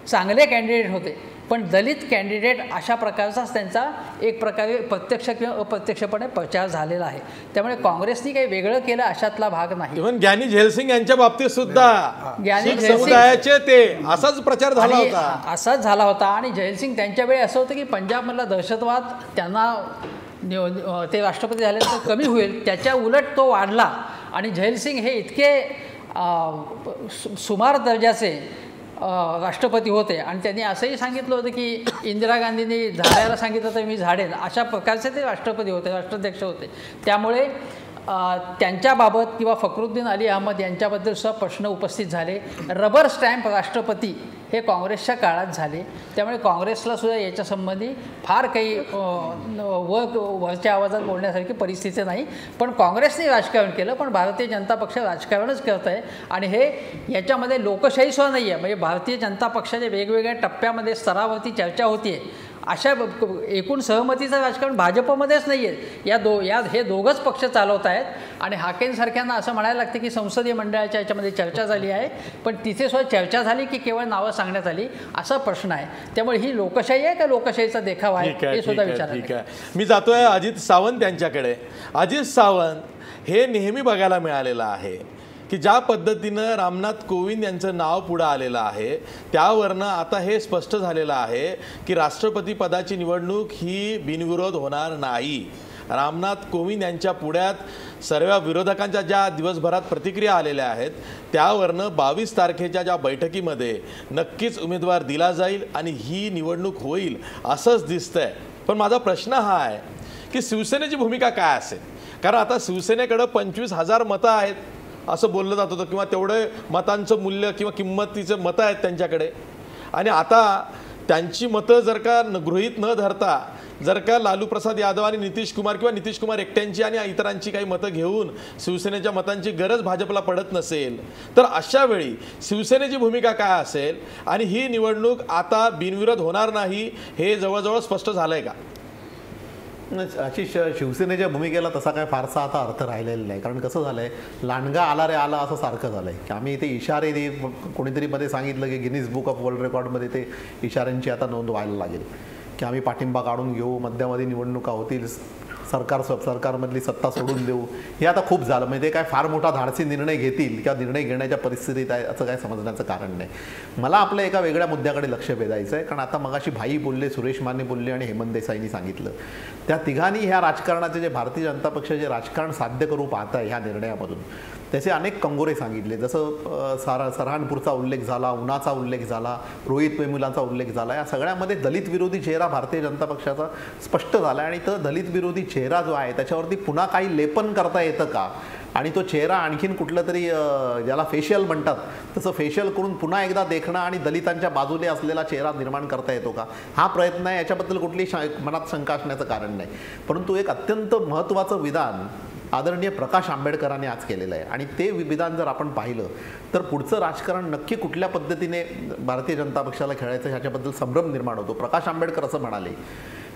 चांगले कॅन्डिडेट होते, पण दलित कॅन्डिडेट अशा प्रकारचाच त्यांचा एक प्रकारे प्रत्यक्ष किंवा अप्रत्यक्षपणे प्रचार झालेला आहे. त्यामुळे काँग्रेसने काही वेगळं केलं अशातला भाग नाही. इव्हन ज्ञानी झैलसिंग यांच्या बाबतीत सुद्धा समुदायाचे ते असाच प्रचार झाला होता. असाच झाला होता. आणि झैलसिंग त्यांच्या वेळी असं होतं की पंजाबमधला दहशतवाद त्यांना ते राष्ट्रपती झाल्यानंतर कमी होईल, त्याच्या उलट तो वाढला. आणि झैलसिंग हे इतके सुमार दर्जाचे राष्ट्रपती होते आणि त्यांनी असंही सांगितलं होतं की इंदिरा गांधींनी झाडायला सांगितलं तर मी झाडेन, अशा प्रकारचे ते राष्ट्रपती होते, राष्ट्राध्यक्ष होते. त्यामुळे त्यांच्याबाबत किंवा फखरुद्दीन अली अहमद यांच्याबद्दल सुद्धा प्रश्न उपस्थित झाले. रबर स्टॅम्प राष्ट्रपती हे काँग्रेसच्या काळात झाले. त्यामुळे काँग्रेसला सुद्धा याच्यासंबंधी फार काही वरच्या आवाजात बोलण्यासारखी परिस्थिती नाही. पण काँग्रेसने राजकारण केलं, पण भारतीय जनता पक्ष राजकारणच करत आहे. आणि हे याच्यामध्ये लोकशाही सुद्धा नाही आहे. म्हणजे भारतीय जनता पक्षाच्या वेगवेगळ्या टप्प्यामध्ये स्तरावरती चर्चा होती आहे. अशा एकूण सहमतीचं राजकारण भाजपमध्येच नाही आहे. हे दोघंच पक्ष चालवत आहेत. आणि हाकेंसारख्यांना असं म्हणायला लागतं की संसदीय मंडळाच्या याच्यामध्ये चर्चा झाली आहे, पण तिथे सुद्धा चर्चा झाली की केवळ नावं सांगण्यात आली, असा प्रश्न आहे. त्यामुळे ही लोकशाही आहे का लोकशाहीचा देखावा आहे हे सुद्धा विचारायचं. ठीक आहे. मी जातोय अजित सावंत यांच्याकडे. अजित सावंत हे नेहमी बघायला मिळालेलं आहे की ज्या पद्धतीनं रामनाथ कोविंद यांचं नाव पुढे आलेलं आहे त्यावरनं आता हे स्पष्ट झालेलं आहे की राष्ट्रपती पदाची निवडणूक ही बिनविरोध होणार नाही. रामनाथ कोविंद यांच्या पुढ्यात सर्व विरोधकांच्या ज्या दिवसभरात प्रतिक्रिया आलेल्या आहेत त्यावरनं 22 तारखेच्या ज्या बैठकीमध्ये नक्कीच उमेदवार दिला जाईल आणि ही निवडणूक होईल असंच दिसतंय. पण माझा प्रश्न हा आहे की शिवसेनेची भूमिका काय असेल, कारण आता शिवसेनेकडं 25,000 मतं आहेत असं बोललं जात होतं किंवा तेवढं मतांचं मूल्य किंवा किंमतीचं मतं आहेत त्यांच्याकडे आणि आता त्यांची मतं जर का गृहीत न धरता जर का लालू प्रसाद यादव आणि नितीश कुमार किंवा नितीश कुमार एकट्यांची आणि इतरांची काही मतं घेऊन शिवसेनेच्या मतांची गरज भाजपला पडत नसेल तर अशा वेळी शिवसेनेची भूमिका काय असेल आणि ही निवडणूक आता बिनविरोध होणार नाही हे जवळजवळ स्पष्ट झालंय का? अशी शिवसेनेच्या भूमिकेला तसा काय फारसा आता अर्थ राहिलेला नाही. कारण कसं झालंय, लांडगा आला रे आला असं सारखं झालंय की आम्ही इथे इशारे कोणीतरी मध्ये सांगितलं की गिनीज बुक ऑफ वर्ल्ड रेकॉर्डमध्ये ते इशाऱ्यांची आता नोंद व्हायला लागेल की आम्ही पाठिंबा काढून घेऊ, मध्यामध्ये निवडणुका होतील, सरकारमधली सत्ता सोडून देऊ. हे आता खूप झालं. म्हणजे ते काय फार मोठा धाडसी निर्णय घेतील किंवा निर्णय घेण्याच्या परिस्थितीत आहे असं काय समजण्याचं कारण नाही. मला आपल्या एका वेगळ्या मुद्द्याकडे लक्ष वेधायचं आहे. कारण आता मगाशी भाई बोलले, सुरेश माने बोलले आणि हेमंत देसाईंनी सांगितलं, त्या तिघांनी ह्या राजकारणाचे जे भारतीय जनता पक्षाचे राजकारण साध्य करू पाहत आहे ह्या निर्णयामधून त्याचे अनेक कंगोरे सांगितले. जसं सरहानपूरचा उल्लेख झाला, उन्हाचा उल्लेख झाला, रोहित वेमुलाचा उल्लेख झाला. या सगळ्यामध्ये दलित विरोधी चेहरा भारतीय जनता पक्षाचा स्पष्ट झाला आणि तो दलित विरोधी चेहरा जो आहे त्याच्यावरती पुन्हा काही लेपन करता येतं का आणि तो चेहरा आणखीन कुठलं तरी ज्याला फेशियल म्हणतात तसं फेशियल करून पुन्हा एकदा देखणं आणि दलितांच्या बाजूने असलेला चेहरा निर्माण करता येतो का हा प्रयत्न आहे. याच्याबद्दल कुठली मनात शंका असण्याचं कारण नाही. परंतु एक अत्यंत महत्त्वाचं विधान आदरणीय प्रकाश आंबेडकरांनी आज केलेलं आहे आणि ते विधान जर आपण पाहिलं तर पुढचं राजकारण नक्की कुठल्या पद्धतीने भारतीय जनता पक्षाला खेळायचं ह्याच्याबद्दल संभ्रम निर्माण होतो. प्रकाश आंबेडकर असं म्हणाले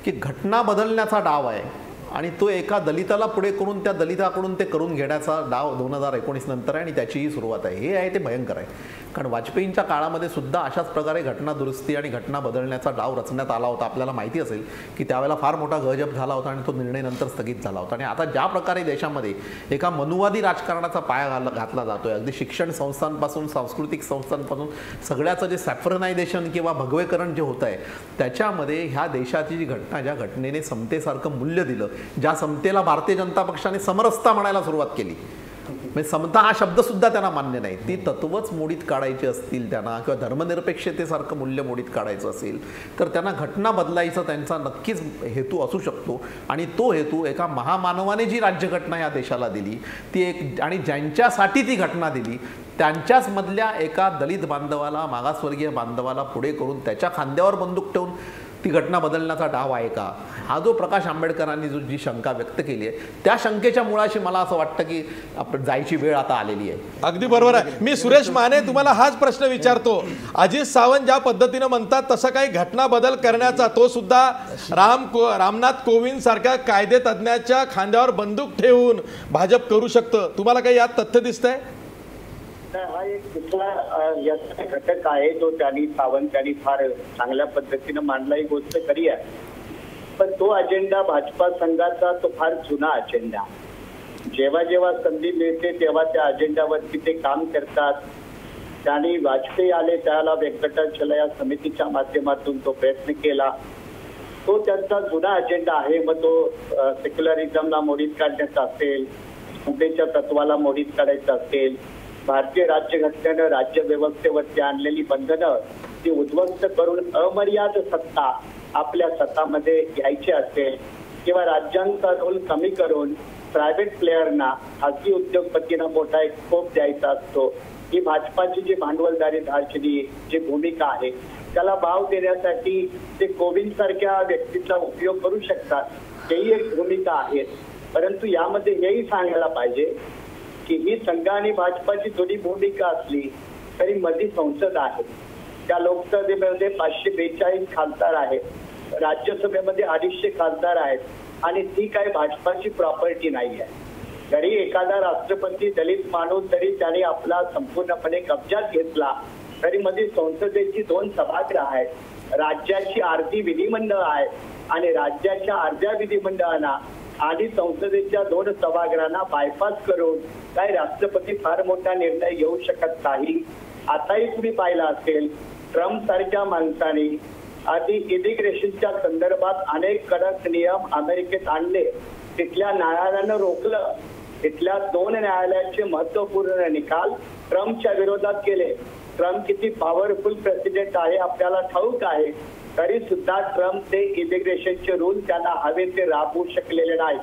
की घटना बदलण्याचा डाव आहे आणि तो एका दलिताला पुढे करून त्या दलिताकडून ते करून घेण्याचा डाव 2019 नंतर आहे आणि त्याचीही सुरुवात आहे. हे आहे ते भयंकर आहे. कारण वाजपेयींच्या काळामध्ये सुद्धा अशाच प्रकारे घटना दुरुस्ती आणि घटना बदलण्याचा डाव रचण्यात आला होता. आपल्याला माहिती असेल की त्यावेळेला फार मोठा गजब झाला होता आणि तो निर्णय नंतर स्थगित झाला होता. आणि आता ज्या प्रकारे देशामध्ये एका मनुवादी राजकारणाचा पाया घातला जातोय, अगदी शिक्षण संस्थांपासून सांस्कृतिक संस्थांपासून सगळ्याचं जे सॅफ्रनायझेशन किंवा भगवेकरण जे होत आहे त्याच्यामध्ये ह्या देशाची जी घटना, ज्या घटनेने समतेसारखं मूल्य दिलं, ज्या समतेला भारतीय जनता पक्षाने समरसता म्हणायला सुरुवात केली, म्हणजे समता हा शब्द सुद्धा त्यांना मान्य नाही, ती तत्वच मोडीत काढायची असतील त्यांना किंवा धर्मनिरपेक्षतेसारखं मूल्य मोडीत काढायचं असेल तर त्यांना घटना बदलायचा त्यांचा नक्कीच हेतू असू शकतो. आणि तो हेतू एका महामानवाने जी राज्यघटना या देशाला दिली ती एक आणि ज्यांच्यासाठी ती घटना दिली त्यांच्याच मधल्या एका दलित बांधवाला, मागासवर्गीय बांधवाला पुढे करून त्याच्या खांद्यावर बंदूक ठेवून ती घटना बदलण्याचा डाव आहे का, हा जो प्रकाश आंबेडकरांनी जी शंका व्यक्त केली आहे त्या शंकेच्या मुळाशी मला असं वाटतं की आपण जायची वेळ आता आलेली आहे. अगदी बरोबर आहे. मी सुरेश माने तुम्हाला हाच प्रश्न विचारतो. अजित सावंत ज्या पद्धतीनं म्हणतात तसं काही घटना बदल करण्याचा तो सुद्धा रामनाथ कोविंद सारख्या कायदे तज्ञाच्या खांद्यावर बंदूक ठेवून भाजप करू शकतं. तुम्हाला काही यात तथ्य दिसतंय? हा एक दुसरा याचा घटक आहे जो सावंतांनी फार चांगल्या पद्धतीने मांडला. ही गोष्ट खरी आहे, पण तो अजेंडा भाजपा संघाचा तो फार जुना अजेंडा. जेव्हा जेव्हा संधी मिळते तेव्हा त्या अजेंडावरती ते काम करतात. त्यांनी वाजपेयी आले त्याला व्यंकटाचल या समितीच्या माध्यमातून तो प्रयत्न केला. तो त्यांचा जुना अजेंडा आहे. मग तो सेक्युलरिझमला मोडीत काढण्याचा असेल, समतेच्या तत्वाला मोडीत काढायचं असेल, भारतीय राज्यघटनेनं राज्य व्यवस्थेवरती आणलेली बंधनं ती उद्ध्वस्त करून अमर्याद सत्ता आपल्या स्वतःमध्ये घ्यायची असेल किंवा राज्यांचा रोल कमी करून प्रायव्हेट प्लेयरना, खासगी उद्योगपतींना मोठा एक स्कोप द्यायचा असतो, ही भाजपाची जी भांडवलदारी धारची जी भूमिका आहे त्याला भाव देण्यासाठी ते कोविंद सारख्या व्यक्तीचा उपयोग करू शकतात. तेही एक भूमिका आहे. परंतु यामध्ये हेही सांगायला पाहिजे की ही संघ आणि भाजपाची दोन्ही भूमिका असली तरी मध्ये संसद आहे. त्या लोकसभेमध्ये 542 खासदार आहेत, राज्यसभेमध्ये 250 खासदार आहेत आणि ती काही भाजपाची प्रॉपर्टी नाही आहे. जरी एखादा राष्ट्रपती दलित माणूस जरी त्याने आपला संपूर्णपणे कब्जात घेतला तरी मध्ये संसदेची 2 सभागृह आहेत, राज्याची अर्धी विधिमंडळ आहे आणि राज्याच्या अर्ध्या विधिमंडळांना आणि संसदेच्या 2 सभागृहांना बायपास करून काय राष्ट्रपती फार मोठा निर्णय घेऊ शकत नाही. आताही तुम्ही पाहिला असेल ट्रम्प सारख्या माणसाने आधी इमिग्रेशनच्या संदर्भात अनेक कडक नियम अमेरिकेत आणले. तिथल्या न्यायालयानं रोखलं. तिथल्या 2 न्यायालयाचे महत्वपूर्ण निकाल ट्रम्पच्या विरोधात केले. ट्रम्प किती पॉवरफुल प्रेसिडेंट आहे आपल्याला ठाऊक आहे. तरी सुद्धा ट्रम्प ते इमिग्रेशनचे रूल त्यांना हवे ते राबवू शकलेले नाही.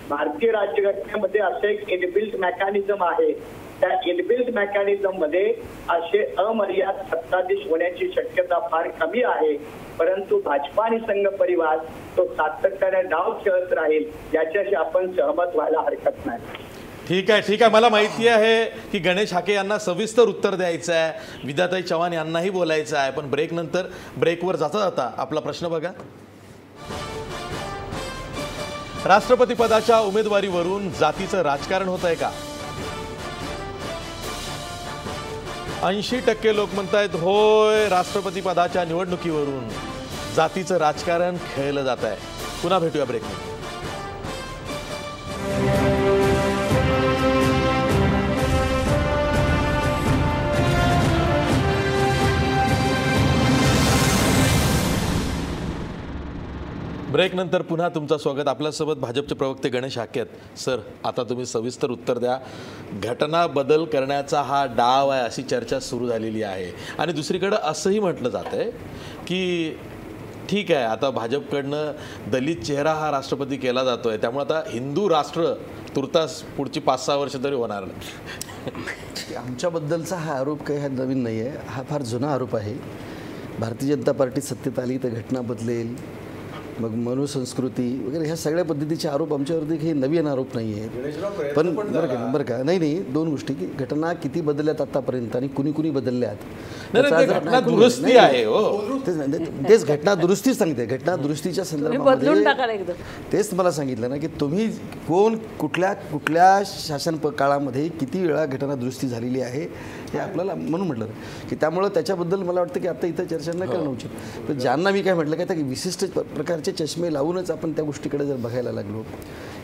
भारतीय राज्यघटनेमध्ये असे एक इनबिल्ट मेकॅनिझम आहे. त्या इनबिल्ट मेकॅनिझम मध्ये असे अमर्याद सत्ताधीश होण्याची शक्यता फार कमी आहे. परंतु भाजपा आणि संघ परिवार तो सातत्याने डाव खेळत राहील याच्याशी आपण सहमत व्हायला हरकत नाही. ठीक आहे. मला माहिती आहे की गणेश हाके यांना सविस्तर उत्तर द्यायचं आहे, विद्याताई चव्हाण यांनाही बोलायचं आहे, पण ब्रेकवर जाता आपला प्रश्न बघा. राष्ट्रपती पदाच्या उमेदवारीवरून जातीचं राजकारण होत आहे का? 80% लोक म्हणतायत होय, राष्ट्रपती पदाच्या निवडणुकीवरून जातीचं राजकारण खेळलं जात आहे. पुन्हा भेटूया ब्रेकमध्ये. ब्रेक नंतर पुन्हा तुमचं स्वागत. आपल्यासोबत भाजपचे प्रवक्ते गणेश हाके आहेत. सर, आता तुम्ही सविस्तर उत्तर द्या. घटना बदल करण्याचा हा डाव आहे अशी चर्चा सुरू झालेली आहे आणि दुसरीकडे असंही म्हटलं जात आहे की ठीक आहे, आता भाजपकडनं दलित चेहरा हा राष्ट्रपती केला जातोय, त्यामुळे आता हिंदू राष्ट्र तुर्तास पुढची 5-6 वर्ष तरी होणार नाही. आमच्याबद्दलचा हा आरोप काही हा नवीन नाही आहे. हा फार जुना आरोप आहे. भारतीय जनता पार्टी सत्तेत आली तर घटना बदलेल, मग मनुसंस्कृती वगैरे ह्या सगळ्या पद्धतीचे आरोप आमच्यावरती काही नवीन आरोप नाही आहेत. पण बरं का नाही 2 गोष्टी की घटना किती बदलल्यात आतापर्यंत आणि कुणी बदलल्यात. घटना दुरुस्ती आहे. तेच घटना दुरुस्ती सांगते. घटना दुरुस्तीच्या संदर्भामध्ये तेच मला सांगितलं ना की तुम्ही कोण कुठल्या शासन काळामध्ये किती वेळा घटना दुरुस्ती झालेली आहे हे आपल्याला म्हणून म्हटलं की त्यामुळं त्याच्याबद्दल मला वाटतं की आता इथं चर्चा न करणं उचित. पण ज्यांना मी काय म्हटलं काय तर विशिष्ट प्रकारचे चष्मे लावूनच आपण त्या गोष्टीकडे जर बघायला लागलो,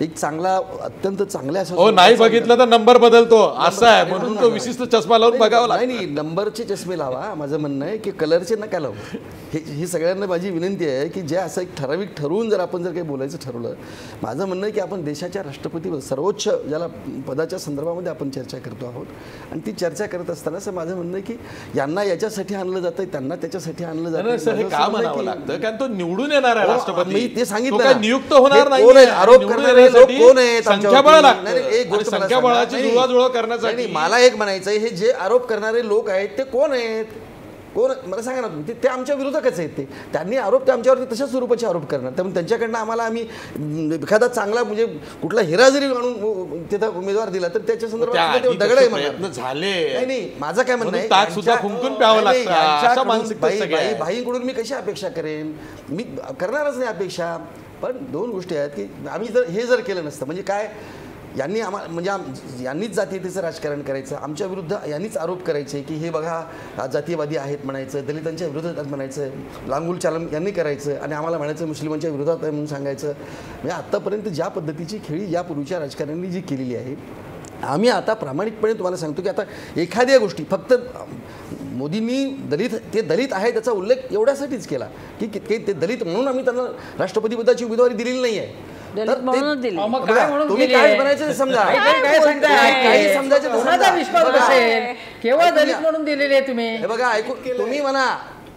एक चांगला अत्यंत चांगल्या नाही बघितलं तर नंबर बदलतो असं आहे, म्हणून तो विशिष्ट चष्मा लावून बघावा लागतो. नाही नंबरचे चष्मे लावा. माझं म्हणणं आहे की कलरचे नका लावू. ही सगळ्यांना माझी विनंती आहे की जे असं एक ठराविक ठरवून जर आपण जर काही बोलायचं ठरवलं, माझं म्हणणं आहे की आपण देशाच्या राष्ट्रपती सर्वोच्च ज्याला पदाच्या संदर्भामध्ये आपण चर्चा करतो आहोत आणि ती चर्चा करत असताना असं माझं म्हणणं आहे की यांना याच्यासाठी आणलं जातंय, त्यांना त्याच्यासाठी आणलं जातं. हे का म्हणावं लागतं? कारण तो निवडून येणार आहे राष्ट्रपती. मी ते सांगितलं नियुक्त होणार नाही. आरोप करणारे लोक कोण आहेत? संख्याबळ लागतं. संख्याबळाची जुळवाजुळव करण्यासाठी मला एक म्हणायचं आहे, हे जे आरोप करणारे लोक आहेत ते कोण आहेत? कोण मला सांगा ना तुम्ही. ते आमच्या विरोधकच आहेत. त्यांनी आरोप ते आमच्यावरती तशाच स्वरूपाचे आरोप करणार. त्यामुळे त्यांच्याकडनं आम्हाला आम्ही एखादा चांगला म्हणजे कुठला हिरा जरी आणून तिथं उमेदवार दिला तर त्याच्या संदर्भात दगड आहे म्हणणार झाले. नाही माझं काय म्हणणं आहे, ताक सुद्धा फुंकून प्यावं लागतं. भाईकडून मी कशी अपेक्षा करेन? मी करणारच नाही अपेक्षा. पण 2 गोष्टी आहेत की आम्ही जर केलं नसतं म्हणजे काय, यांनी आम्हाला म्हणजे यांनीच जातीयतेचं राजकारण करायचं, आमच्या विरुद्ध यांनीच आरोप करायचे की हे बघा जातीयवादी आहेत म्हणायचं, दलितांच्या विरोधात म्हणायचं, लांगुल चालन यांनी करायचं आणि आम्हाला म्हणायचं मुस्लिमांच्या विरोधात आहे म्हणून सांगायचं. म्हणजे आत्तापर्यंत ज्या पद्धतीची खेळी यापूर्वीच्या राजकारण्यांनी जी केलेली आहे, आम्ही आता प्रामाणिकपणे तुम्हाला सांगतो की आता एखाद्या गोष्टी फक्त मोदींनी दलित आहे त्याचा उल्लेख एवढ्यासाठीच केला की ते दलित म्हणून आम्ही त्यांना राष्ट्रपतीपदाची उमेदवारी दिलेली नाही आहे. तुम्ही काय बनायचं समजा, काही समजायचं केवळ दलित म्हणून दिलेले आहे तुम्ही. हे बघा ऐकून तुम्ही म्हणा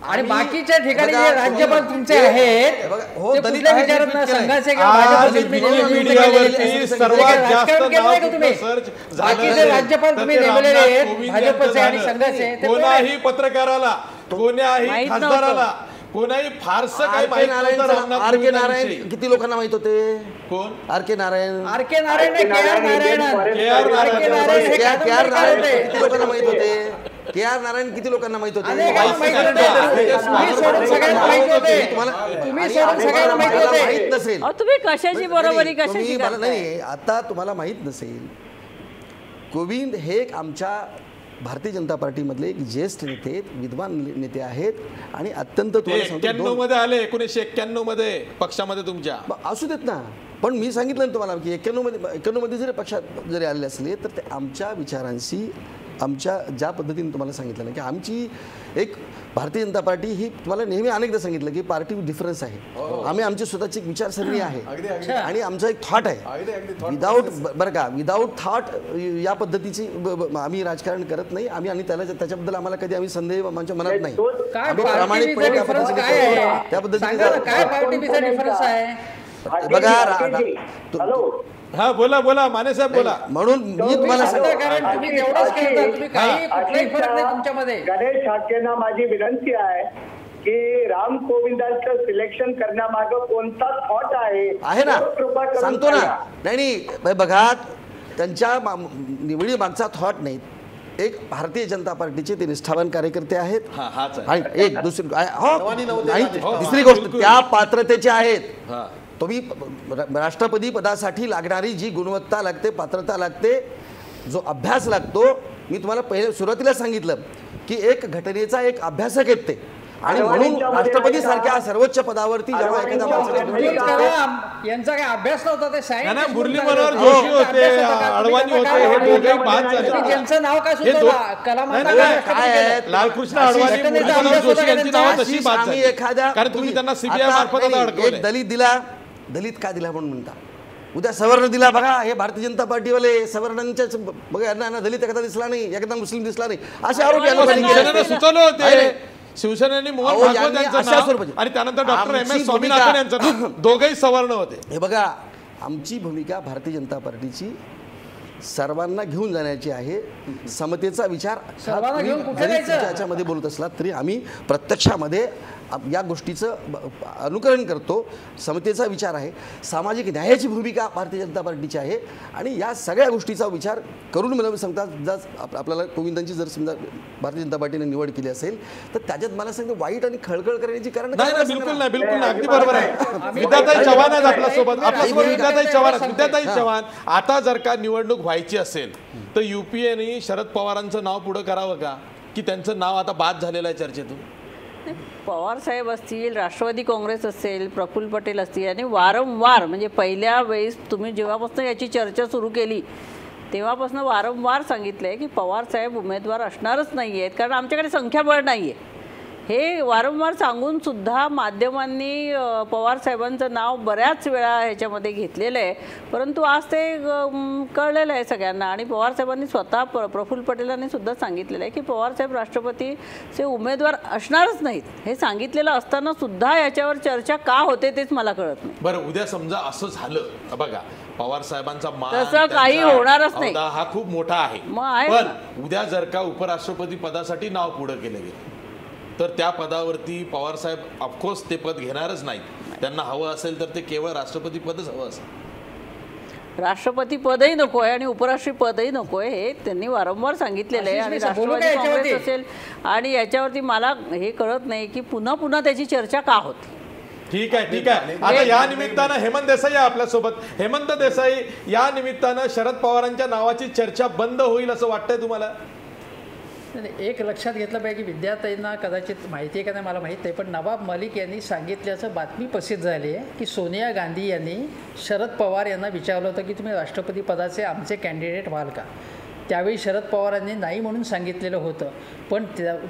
आणि बाकीच्या ठिकाणी जे राज्यपाल तुमचे आहेत कुठल्या विचारात ना संघाचे बाकीचे राज्यपाल तुम्ही नेमलेले आहेत भाजपचे आणि संघाचे. कोणाही पत्रकाराला, कोणाही खासदाराला, कोणाही फारसं काही माहिती नव्हतं. आर के नारायण किती लोकांना माहित होते? कोण? आर के नारायण किती लोकांना माहित होते? के आर नारायण किती लोकांना माहित होते? माहित नसेल. तुम्ही कशाची बरोबरी कशाची नाही आता तुम्हाला माहित नसेल, कोविंद हे आमच्या भारतीय जनता पार्टीमधले एक ज्येष्ठ नेते, विद्वान नेते आहेत आणि अत्यंत 91 मध्ये आले. 1991 मध्ये पक्षामध्ये तुमच्या असू देत ना. पण मी सांगितलं ना तुम्हाला की 91मध्ये जरी पक्षात जरी आलेले असले तर ते आमच्या विचारांशी आमच्या ज्या पद्धतीने तुम्हाला सांगितलं ना की आमची एक भारतीय जनता पार्टी ही तुम्हाला नेहमी अनेकदा सांगितलं की पार्टी डिफरन्स आहे. आम्ही आमची स्वतःची एक विचारसरणी आहे आणि आमचा एक थॉट आहे. विदाऊट बरं का विदाऊट थॉट या पद्धतीची आम्ही राजकारण करत नाही. आम्ही आणि त्याच्याबद्दल आम्हाला कधी आम्ही संदेह आमच्या मनात नाही. आम्ही प्रामाणिकपणे त्या पद्धतीने त्या पद्धतीने बघा. हा बोला बोला माने साहेब बोला. म्हणून मी तुम्हाला गणेश ठाकरेंना माझी विनंती आहे की राम कोविंदांचं सिलेक्शन करण्यामागं कोणता थॉट आहे ना सांगतो ना. नाही बघा त्यांच्या निवडी मागचा थॉट नाही. एक भारतीय जनता पार्टीचे ते निष्ठावान कार्यकर्ते आहेत आणि एक दुसरी गोष्ट त्या पात्रतेचे आहेत. तुम्ही राष्ट्रपती पदासाठी लागणारी जी गुणवत्ता लागते पात्रता लागते जो अभ्यास लागतो मी तुम्हाला पहिले सुरुवातीला सांगितलं की एक घटनेचा एक अभ्यासक आहेत ते आणि म्हणून राष्ट्रपती सारख्या सर्वोच्च पदावरती जेव्हा एखादा यांचा काय अभ्यास नव्हता ते साहेब मुरली मनोहर जोशी होते अडवाणी होते हे दोघेही बाद झाले. त्यांचं नाव काय सुचवलं कलाम लालकृष्ण अडवाणी मुरली मनोहर जोशी यांची नावं तशी बाद झाली एखाद्या कारण तुम्ही त्यांना सीबीआय मार्फत अडकवले. दलित दिला दलित का दिला म्हणून म्हणता. उद्या सवर्ण दिला बघा हे भारतीय जनता पार्टीवाले सवर्णांच्याच बघा यांना दलित एखादा दिसला नाही एखादा मुस्लिम दिसला नाही असे आरोप सुचवले होते. शिवसेनेने मोहन भागवत यांचं नाव आणि त्यानंतर डॉक्टर एम एस स्वामीनाथन यांचं नाव दोघेही सवर्ण होते. हे बघा आमची भूमिका भारतीय जनता पार्टीची सर्वांना घेऊन जाण्याची आहे. समतेचा विचार त्याच्यामध्ये बोलत असला तरी आम्ही प्रत्यक्षामध्ये या गोष्टीचं अनुकरण करतो. समतेचा विचार आहे सामाजिक न्यायाची भूमिका भारतीय जनता पार्टीची आहे आणि या सगळ्या गोष्टीचा विचार करून मला सांगतात आपल्याला कोविंदांची जर समजा भारतीय जनता पार्टीने निवड केली असेल तर त्याच्यात मला सांगतो वाईट आणि खळखळ करण्याची कारण बिलकुल नाही बिलकुल नाही अगदी बरोबर आहे. विद्याताई चव्हाण आहेत आपल्यासोबत विद्याताई चव्हाण आता जर का निवडणूक व्हायची असेल तर युपीएने शरद पवारांचं नाव पुढे करावं का की त्यांचं नाव आता बाद झालेलं आहे चर्चेतून. पवार साहेब असतील राष्ट्रवादी काँग्रेस असेल प्रफुल्ल पटेल असतील आणि वारंवार म्हणजे पहिल्या वेळेस तुम्ही जेव्हापासून याची चर्चा सुरू केली तेव्हापासून वारंवार सांगितलं आहे की पवार साहेब उमेदवार असणारच नाही आहेत कारण आमच्याकडे संख्याबळ नाही आहे. हे वारंवार सांगून सुद्धा माध्यमांनी पवार साहेबांचं नाव बऱ्याच वेळा ह्याच्यामध्ये घेतलेलं आहे परंतु आज ते कळलेलं आहे सगळ्यांना आणि पवार साहेबांनी स्वतः प्रफुल्ल पटेलांनी सुद्धा सांगितलेलं आहे की पवार साहेब राष्ट्रपतीचे उमेदवार असणारच नाहीत. हे सांगितलेलं असताना सुद्धा याच्यावर चर्चा का होते तेच मला कळत नाही. बरं उद्या समजा असं झालं बघा पवार साहेबांचा मान तसं काही होणारच नाही हा खूप मोठा आहे पण उद्या जर का उपराष्ट्रपती पदासाठी नाव पुढे केलं गेलं तर त्या पदावरती पवार साहेब ऑफकोर्स ते पद घेणारच नाहीत. त्यांना हवं असेल तर ते केवळ राष्ट्रपती पदच हवं असेल. राष्ट्रपती पदही नको आहे आणि उपराष्ट्रपती पदही नको आहे हे त्यांनी वारंवार सांगितलेलं आहे आणि राष्ट्रवादी काँग्रेस असेल आणि याच्यावरती मला हे कळत नाही की पुन्हा पुन्हा त्याची चर्चा का होती. ठीक आहे आता या निमित्तानं हेमंत देसाई आहे आपल्यासोबत. हेमंत देसाई या निमित्तानं शरद पवारांच्या नावाची चर्चा बंद होईल असं वाटतंय तुम्हाला. एक लक्षात घेतलं पाहिजे की विद्यार्थ्यांना कदाचित माहिती आहे का नाही मला माहीत नाही पण नवाब मलिक यांनी सांगितल्याचं बातमी प्रसिद्ध झाली आहे की सोनिया गांधी यांनी शरद पवार यांना विचारलं होतं की तुम्ही राष्ट्रपती पदाचे आमचे कॅन्डिडेट व्हाल का. त्यावेळी शरद पवारांनी नाही म्हणून सांगितलेलं होतं पण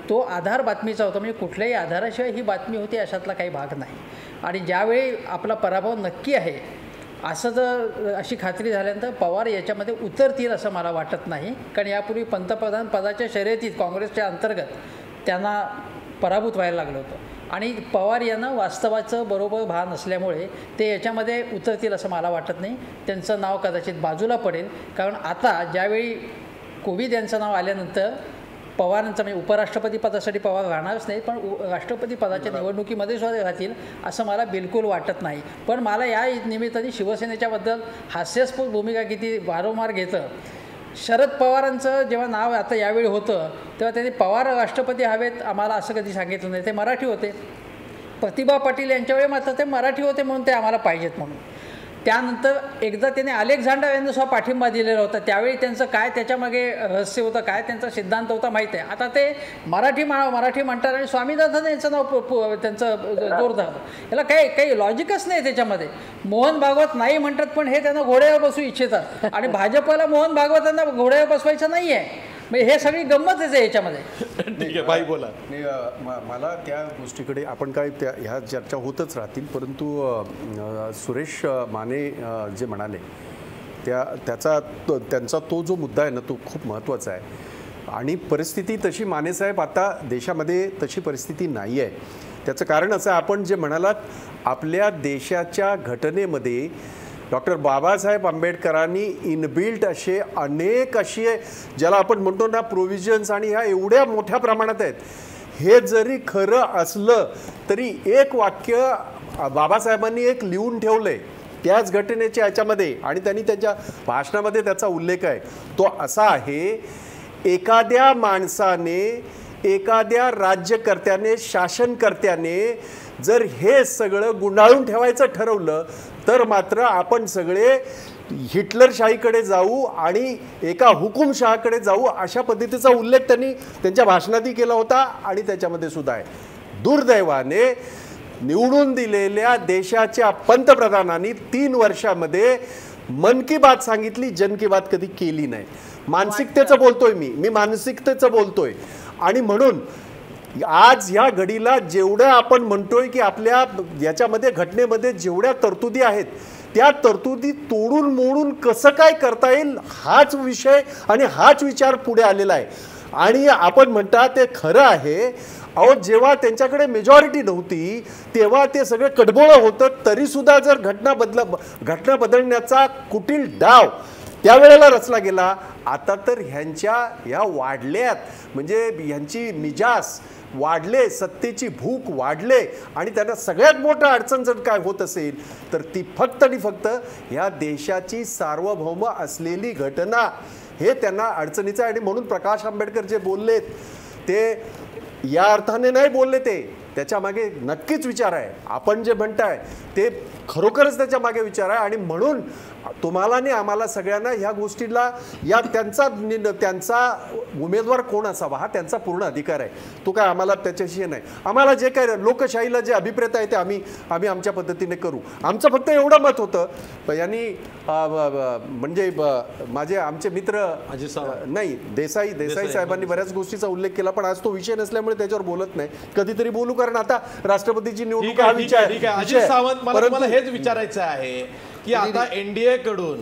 तो आधार बातमीचा होता म्हणजे कुठल्याही आधाराशिवाय ही बातमी होती अशातला काही भाग नाही. आणि ज्यावेळी आपला पराभव नक्की आहे असं जर अशी खात्री झाल्यानंतर पवार याच्यामध्ये उतरतील असं मला वाटत नाही कारण यापूर्वी पंतप्रधान पदाच्या शर्यतीत काँग्रेसच्या अंतर्गत त्यांना पराभूत व्हायला लागलं होतं आणि पवार यांना वास्तवाचं बरोबर भान असल्यामुळे ते याच्यामध्ये उतरतील असं मला वाटत नाही. त्यांचं नाव कदाचित बाजूला पडेल कारण आता ज्यावेळी कोविंद यांचं नाव आल्यानंतर पवारांचं म्हणजे उपराष्ट्रपती पदासाठी पवार राहणारच नाही पण राष्ट्रपती पदाच्या निवडणुकीमध्ये सुद्धा राहतील असं मला बिलकुल वाटत नाही. पण मला या निमित्ताने शिवसेनेच्याबद्दल हास्यास्पद भूमिका किती वारंवार घेतं. शरद पवारांचं जेव्हा नाव आता यावेळी होतं तेव्हा त्यांनी पवार राष्ट्रपती हवेत आम्हाला असं कधी सांगितलं नाही. ते मराठी होते. प्रतिभा पाटील यांच्यावेळी मात्र ते मराठी होते म्हणून ते आम्हाला पाहिजेत म्हणून. त्यानंतर एकदा त्याने अलेक्झांडर यांना सुद्धा पाठिंबा दिलेला होता. त्यावेळी त्यांचं काय त्याच्यामागे रहस्य होतं, काय त्यांचा सिद्धांत होता माहीत आहे. आता ते मराठी म्हणतात आणि स्वामीनाथन यांचं नाव त्यांचं जोर धरलं. याला काही लॉजिकच नाही त्याच्यामध्ये. मोहन भागवत नाही म्हणतात, पण हे त्यांना घोड्यावर बसू इच्छितात आणि भाजपला मोहन भागवतांना घोड्यावर बसवायचं नाही आहे. म्हणजे हे सगळी गंमतच आहे याच्यामध्ये. ठीक आहे, बाई बोला. मला त्या गोष्टीकडे आपण काय ह्या चर्चा होतच राहतील, परंतु सुरेश माने जे म्हणाले त्यांचा तो जो मुद्दा आहे ना, तो खूप महत्त्वाचा आहे. आणि परिस्थिती तशी मानेसाहेब आता देशामध्ये तशी परिस्थिती नाही आहे. त्याचं कारण असं, आपण जे म्हणालात, आपल्या देशाच्या घटनेमध्ये डॉक्टर बाबासाहेब आंबेडकरांनी इनबिल्ट अनेक असे ज्याला आपण म्हणतो ना प्रोव्हिजन्स, आणि ह्या एवढ्या मोठ्या प्रमाणात आहेत. हे जरी खरं असलं तरी एक वाक्य बाबासाहेबांनी एक लिहून ठेवलंय त्याच घटनेच्या याच्यामध्ये, आणि त्यांनी त्यांच्या भाषणामध्ये त्याचा उल्लेख आहे. तो असा आहे, एखाद्या माणसाने, एखाद्या राज्यकर्त्याने, शासनकर्त्याने जर हे सगळं गुंडाळून ठेवायचं ठरवलं तर मात्र आपण सगळे हिटलरशाहीकडे जाऊ आणि एका हुकुमशहाकडे जाऊ, अशा पद्धतीचा उल्लेख त्यांनी त्यांच्या भाषणातही केला होता आणि त्याच्यामध्ये सुद्धा आहे. दुर्दैवाने निवडून दिलेल्या देशाच्या पंतप्रधानांनी 3 वर्षामध्ये मन की बात सांगितली, जन की बात कधी केली नाही. मानसिकतेचं बोलतोय मी मानसिकतेचं बोलतोय. आणि म्हणून आज ह्या घडीला जेवढं आपण म्हणतोय की आपल्या याच्यामध्ये घटनेमध्ये जेवढ्या तरतुदी आहेत त्या तरतुदी तोडून मोडून कसं काय करता येईल हाच विषय आणि हाच विचार पुढे आलेला आहे. आणि आपण म्हणता ते खरं आहे. अहो, जेव्हा त्यांच्याकडे मेजॉरिटी नव्हती तेव्हा ते सगळे कडबोळं होतं, तरीसुद्धा जर घटना बदलण्याचा कुटील डाव त्यावेळेला रचला गेला. आता तर ह्या वाढल्यात, म्हणजे ह्यांची मिजाज वाढले, सत्तेची भूक वाढले, आणि त्यांना सगळ्यात मोठं अडचण जर काय होत असेल तर ती फक्त आणि फक्त ह्या देशाची सार्वभौम असलेली घटना हे त्यांना अडचणीचं आहे. आणि म्हणून प्रकाश आंबेडकर जे बोललेत ते या अर्थाने नाही बोलले, त्याच्या मागे नक्कीच विचार आहे. आपण जे म्हणताय ते खरोखरच त्याच्या मागे विचार आहे. आणि म्हणून तुम्हाला आणि आम्हाला सगळ्यांना ह्या गोष्टीला त्यांचा उमेदवार कोण असावा हा त्यांचा पूर्ण अधिकार आहे. तो काय आम्हाला त्याच्याशी नाही. आम्हाला जे काय लोकशाहीला जे अभिप्रेत आहे ते आम्ही आमच्या पद्धतीने करू. आमचं फक्त एवढं मत होतं, यांनी म्हणजे आमचे मित्र नाही देसाई साहेबांनी बऱ्याच गोष्टीचा उल्लेख केला, पण आज तो विषय नसल्यामुळे त्याच्यावर बोलत नाही. कधीतरी बोलू, कारण आता राष्ट्रपतीची निवडणूक हा विषय. अजित सावंत, मला हेच विचारायचं आहे की आता एनडीए कडून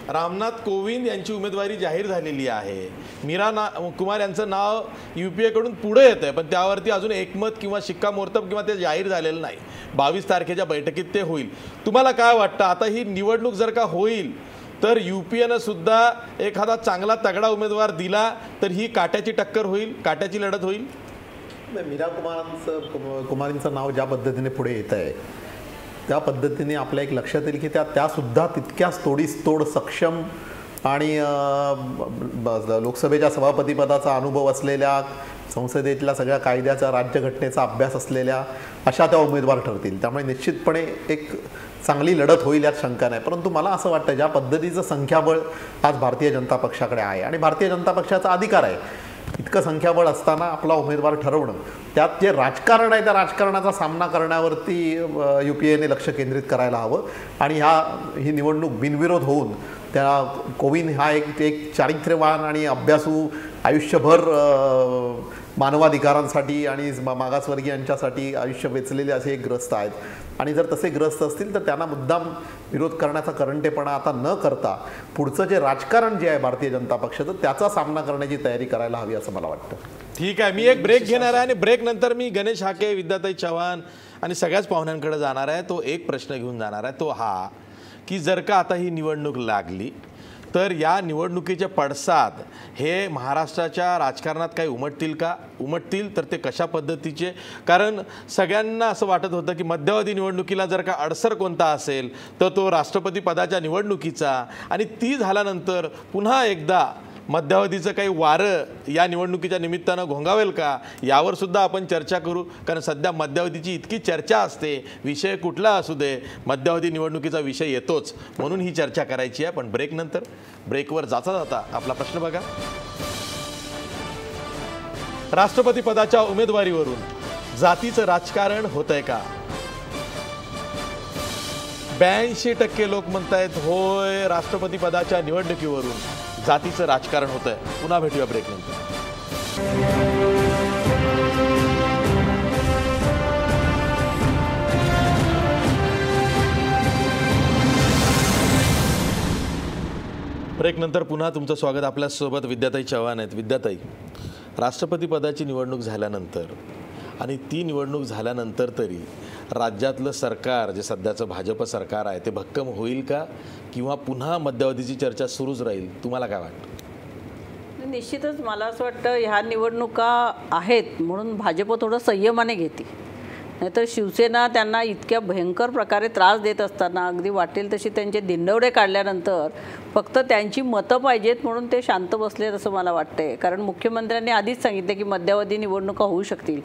रामनाथ कोविंद यांची उमेदवारी जाहीर झालेली आहे. मीरा कुमार यांचं नाव UPA कडून पुढे येत आहे, पण त्यावरती अजून एकमत किंवा शिक्कामोर्तब किंवा ते जाहीर झालेलं नाही. 22 तारखेच्या बैठकीत ते होईल. तुम्हाला काय वाटतं, आता ही निवडणूक जर का होईल तर UPAनं सुद्धा एखादा चांगला तगडा उमेदवार दिला तर ही काट्याची टक्कर होईल, काट्याची लढत होईल? मीरा कुमारींचं नाव ज्या पद्धतीने पुढे येत आहे त्या पद्धतीने आपल्या एक लक्षात येईल की त्या सुद्धा तितक्याच तोड सक्षम आणि लोकसभेच्या सभापतीपदाचा अनुभव असलेल्या, संसदेतल्या सगळ्या कायद्याचा, राज्यघटनेचा अभ्यास असलेल्या अशा त्या उमेदवार ठरतील. त्यामुळे निश्चितपणे एक चांगली लढत होईल यात शंका नाही. परंतु मला असं वाटतं ज्या पद्धतीचं संख्याबळ आज भारतीय जनता पक्षाकडे आहे आणि भारतीय जनता पक्षाचा अधिकार आहे, इतकं संख्याबळ असताना आपला उमेदवार ठरवणं, त्यात जे राजकारण आहे त्या राजकारणाचा सामना करण्यावरती UPAने लक्ष केंद्रित करायला हवं. आणि ही निवडणूक बिनविरोध होऊन त्या कोविंद हा एक चारित्र्यवान आणि अभ्यासू, आयुष्यभर मानवाधिकारांसाठी आणि मागासवर्गीयांच्यासाठी आयुष्य वेचलेले असे एक ग्रस्त आहेत. आणि जर तसे ग्रस्त असतील तर त्यांना मुद्दाम विरोध करण्याचा करंटेपणा आता न करता पुढचं जे राजकारण जे आहे भारतीय जनता पक्षाचं त्याचा सामना करण्याची तयारी करायला हवी असं मला वाटतं. ठीक आहे, मी एक ब्रेक घेणार आहे आणि ब्रेक नंतर मी गणेश हाके, विद्याताई चव्हाण आणि सगळ्याच पाहुण्यांकडे जाणार आहे. तो एक प्रश्न घेऊन जाणार आहे, तो हा की जर का आता ही निवडणूक लागली तर या निवडणुकीचे पडसाद हे महाराष्ट्राच्या राजकारणात काही उमटतील तर ते कशा पद्धतीचे? कारण सगळ्यांना असं वाटत होतं की मध्यावधी निवडणुकीला जर का अडसर कोणता असेल तर तो राष्ट्रपती पदाच्या निवडणुकीचा, आणि ती झाल्यानंतर पुन्हा एकदा मध्यावधीचं काही वारं या निवडणुकीच्या निमित्तानं घोंगावेल का, यावर सुद्धा आपण चर्चा करू. कारण सध्या मध्यावधीची इतकी चर्चा असते, विषय कुठला असू दे, मध्यावधी निवडणुकीचा विषय येतोच, म्हणून ही चर्चा करायची आहे. पण ब्रेकनंतर, ब्रेकवर जाता जाता आपला प्रश्न बघा. राष्ट्रपती पदाच्या उमेदवारीवरून जातीचं राजकारण होतंय का? 82% लोक म्हणतायत होय, राष्ट्रपती पदाच्या निवडणुकीवरून जातीचं राजकारण होतंय. पुन्हा भेटूया ब्रेकनंतर. ब्रेकनंतर पुन्हा तुमचं स्वागत. आपल्यासोबत विद्याताई चव्हाण आहेत. विद्याताई, राष्ट्रपती पदाची निवडणूक झाल्यानंतर आणि ती निवडणूक झाल्यानंतर तरी राज्यातलं सरकार, जे सध्याचं भाजप सरकार आहे, ते भक्कम होईल का, किंवा पुन्हा मध्यावधीची चर्चा सुरूच राहील? तुम्हाला काय वाटतं? निश्चितच मला असं वाटतं ह्या निवडणुका आहेत म्हणून भाजप थोडं संयमाने घेते. नाहीतर शिवसेना त्यांना इतक्या भयंकर प्रकारे त्रास देत असताना, अगदी वाटेल तशी त्यांचे दिंडवडे काढल्यानंतर फक्त त्यांची मतं पाहिजेत म्हणून ते शांत बसलेत असं मला वाटतंय. कारण मुख्यमंत्र्यांनी आधीच सांगितलं की मध्यावधी निवडणुका होऊ शकतील,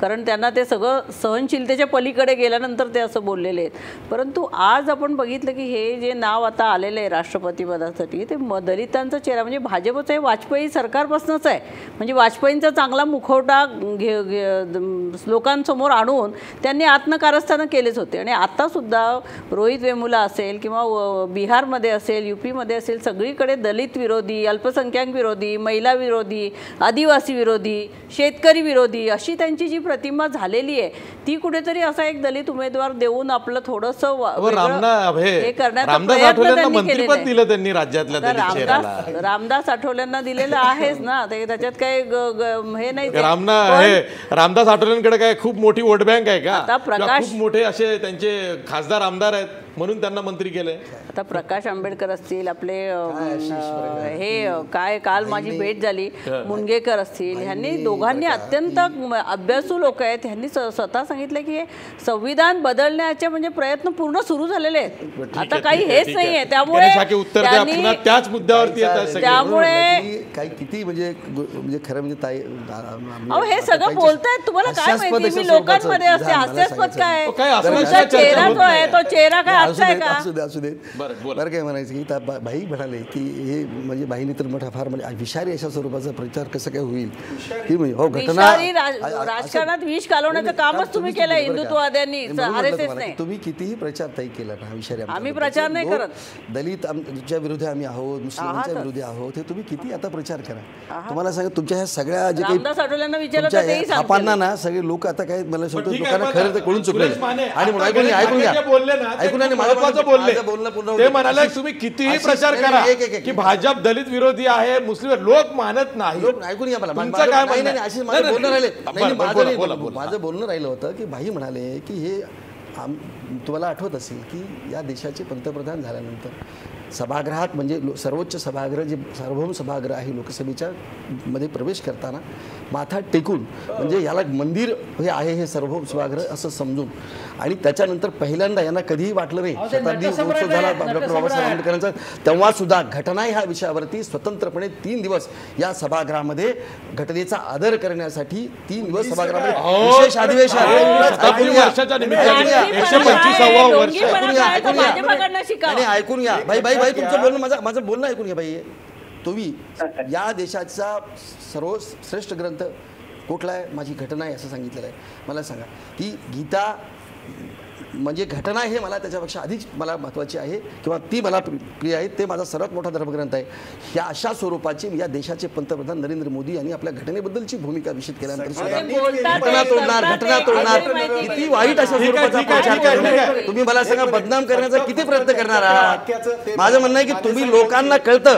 कारण त्यांना ते सगळं सहनशीलतेच्या पलीकडे गेल्यानंतर ते असं बोललेले आहेत. परंतु आज आपण बघितलं की हे जे नाव आता आलेलं आहे राष्ट्रपती पदासाठी, ते दलितांचा चेहरा, म्हणजे भाजपचं हे वाजपेयी सरकारपासूनच आहे. म्हणजे वाजपेयींचा चांगला मुखवटा लोकांसमोर आणून त्यांनी आत्मकारस्थानं केलेच होते. आणि आत्तासुद्धा रोहित वेमुला असेल किंवा बिहारमध्ये असेल, यूपीमध्ये असेल, सगळीकडे दलित विरोधी, अल्पसंख्याक विरोधी, महिला विरोधी, आदिवासी विरोधी, शेतकरी विरोधी अशी त्यांची जी प्रतिमा झालेली आहे, ती कुठेतरी असा एक दलित उमेदवार देऊन आपलं थोडंसं हे करण्याचा प्रयत्न त्यांनी केलेला आहे. रामदास आठवलेंना दिलेलं आहेच ना, त्याच्यात काही हे नाही. रामदास आठवलेंकडे काय खूप मोठी वोट बँक आहे का? आता प्रकाश, खूप मोठे असे त्यांचे खासदार आमदार आहेत म्हणून त्यांना मंत्री केलंय. आता प्रकाश आंबेडकर असतील, आपले हे काय काल माझी भेट झाली, मुनगेकर असतील, ह्यांनी दोघांनी अत्यंत अभ्यासू लोक आहेत. ह्यांनी स्वतः सांगितलं की संविधान बदलण्याचे म्हणजे प्रयत्न पूर्ण सुरू झालेले आहेत. आता काही हेच नाहीये. त्यामुळे त्याच मुद्द्यावरती त्यामुळे काही किती म्हणजे खरं म्हणजे ताई हे सगळं बोलतायत. तुम्हाला काय माहिती, मी लोकांमध्ये असते. हास्यास्पद काय, तुमचा चेहरा जो आहे तो चेहरा काय असू दे. बरं काय म्हणायचं की भाई म्हणाले की हे म्हणजे भाईने तर मोठा फार म्हणजे विषारी अशा स्वरूपाचा प्रचार कसं काय होईल की म्हणजे हो घटना राजकारणात विष घालवण्याचं कामच तुम्ही केलं हिंदुत्ववाद्यांनी, RSSने. तुम्ही कितीही प्रचार ताई केला ना विषारी, आम्ही प्रचार नाही करत. दलितच्या विरोधी आम्ही आहोत, मुस्लिमांच्या विरोधी आहोत, हे तुम्ही किती आता प्रचार करा. तुम्हाला सांगा तुमच्या ह्या सगळ्या जे काही आपणना ना सगळे लोक आता काय मला सांगतो लोकांना खरं तर कळून चुकले. आणि ऐकून ते म्हणाले तुम्ही कितीही प्रचार करा की भाजप दलित विरोधी आहे, मुस्लिम, लोक मानत नाही. ऐकून या मला, माझं बोलणं राहिलं होतं की भाई म्हणाले की हे तुम्हाला आठवत असेल की या देशाचे पंतप्रधान झाल्यानंतर सभागृहात म्हणजे सर्वोच्च सभागृह जे सार्वभौम सभागृह आहे लोकसभेच्या मध्ये प्रवेश करताना माथा टेकून, म्हणजे याला मंदिर हे आहे हे सार्वभौम सभागृह असं समजून, आणि त्याच्यानंतर पहिल्यांदा यांना कधीही वाटलं नाही, शताब्दी महोत्सव झाला डॉक्टर बाबासाहेब आंबेडकरांचा, तेव्हा सुद्धा घटना ह्या विषयावरती स्वतंत्रपणे 3 दिवस या सभागृहामध्ये घटनेचा आदर करण्यासाठी 3 दिवस सभागृहामध्ये विशेष अधिवेशन. ऐकून या भाई तुमचं बोलणं, माझं बोलणं ऐकून घ्या भाई. तुम्ही या देशाचा सर्वश्रेष्ठ ग्रंथ कुठला आहे, माझी घटना आहे असं सांगितलेलं आहे. मला सांगा की गीता म्हणजे घटना हे मला त्याच्यापेक्षा अधिक मला महत्त्वाची आहे किंवा ती मला प्रिय आहे. ते माझा सर्वात मोठा धर्मग्रंथ आहे. ह्या अशा स्वरूपाचे या देशाचे पंतप्रधान नरेंद्र मोदी यांनी आपल्या घटनेबद्दलची भूमिका विषद केल्यानंतर घटना तोडणार किती वाईट अशा स्वरूपाचा प्रचार करणार, तुम्ही मला सांगा बदनाम करण्याचा किती प्रयत्न करणार आहात. माझं म्हणणं आहे की तुम्ही लोकांना कळतं,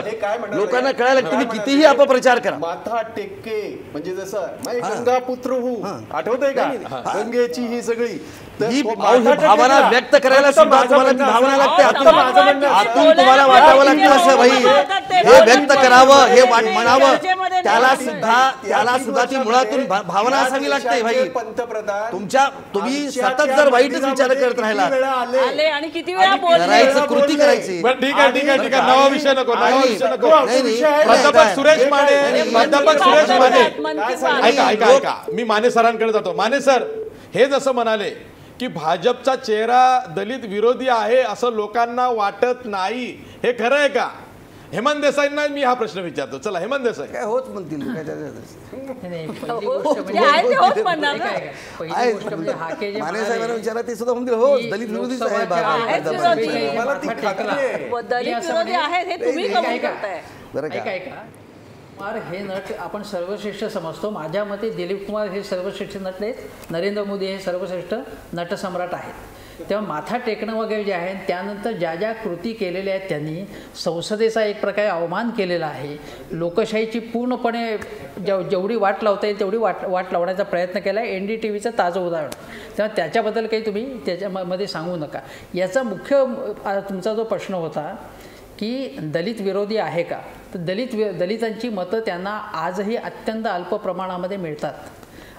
लोकांना कळायला तुम्ही कितीही अपप्रचार करा. माथा टेके म्हणजे जसं गंगा पुत्र हो, आठवतंय का गंगेची ही सगळी भावना व्यक्त करायला सुद्धा तुम्हाला भावना लागते. आतून तुम्हाला वाटावं लागतं असं भाई, हे व्यक्त करावं, हे म्हणावं. त्याला सुद्धा ती मुळातून भावना असावी लागते भाई. पंतप्रधान तुम्ही सतत जर वाईटच विचार करत राहिला आले आणि किती वेळा बोलले. करायचं कृती करायची. बरं, ठीक आहे. नवा विषय नको. प्राध्यापक सुरेश माने ऐका. मी माने सरांकडे जातो. माने सर, हे जसं म्हणाले की भाजपचा चेहरा दलित विरोधी आहे असं लोकांना वाटत नाही, हे खरं आहे का? हेमंत देसाईंना मी हा प्रश्न विचारतो. चला हेमंत देसाई. काय होत म्हणतील काय माने साहेबांना विचारा, ते सुद्धा म्हणतील हो दलित विरोधीच आहे. दलित विरोधी आहेत हे तुम्ही कबूल करताय. बरं का? कुमार हे नट आपण सर्वश्रेष्ठ समजतो. माझ्या मते दिलीप कुमार हे सर्वश्रेष्ठ नट नाहीत, नरेंद्र मोदी हे सर्वश्रेष्ठ नटसम्राट आहेत. तेव्हा माथा टेकणं वगैरे जे आहे, त्यानंतर ज्या ज्या कृती केलेल्या आहेत त्यांनी संसदेचा एक प्रकारे अवमान केलेला आहे. लोकशाहीची पूर्णपणे जेवढी वाट लावता येईल तेवढी वाट लावण्याचा प्रयत्न केला आहे. NDTVचं ताजं उदाहरण. तेव्हा त्याच्याबद्दल काही तुम्ही त्याच्यामध्ये सांगू नका. याचा मुख्य तुमचा जो प्रश्न होता की दलित विरोधी आहे का, तर दलितांची मतं त्यांना आजही अत्यंत अल्प प्रमाणामध्ये मिळतात.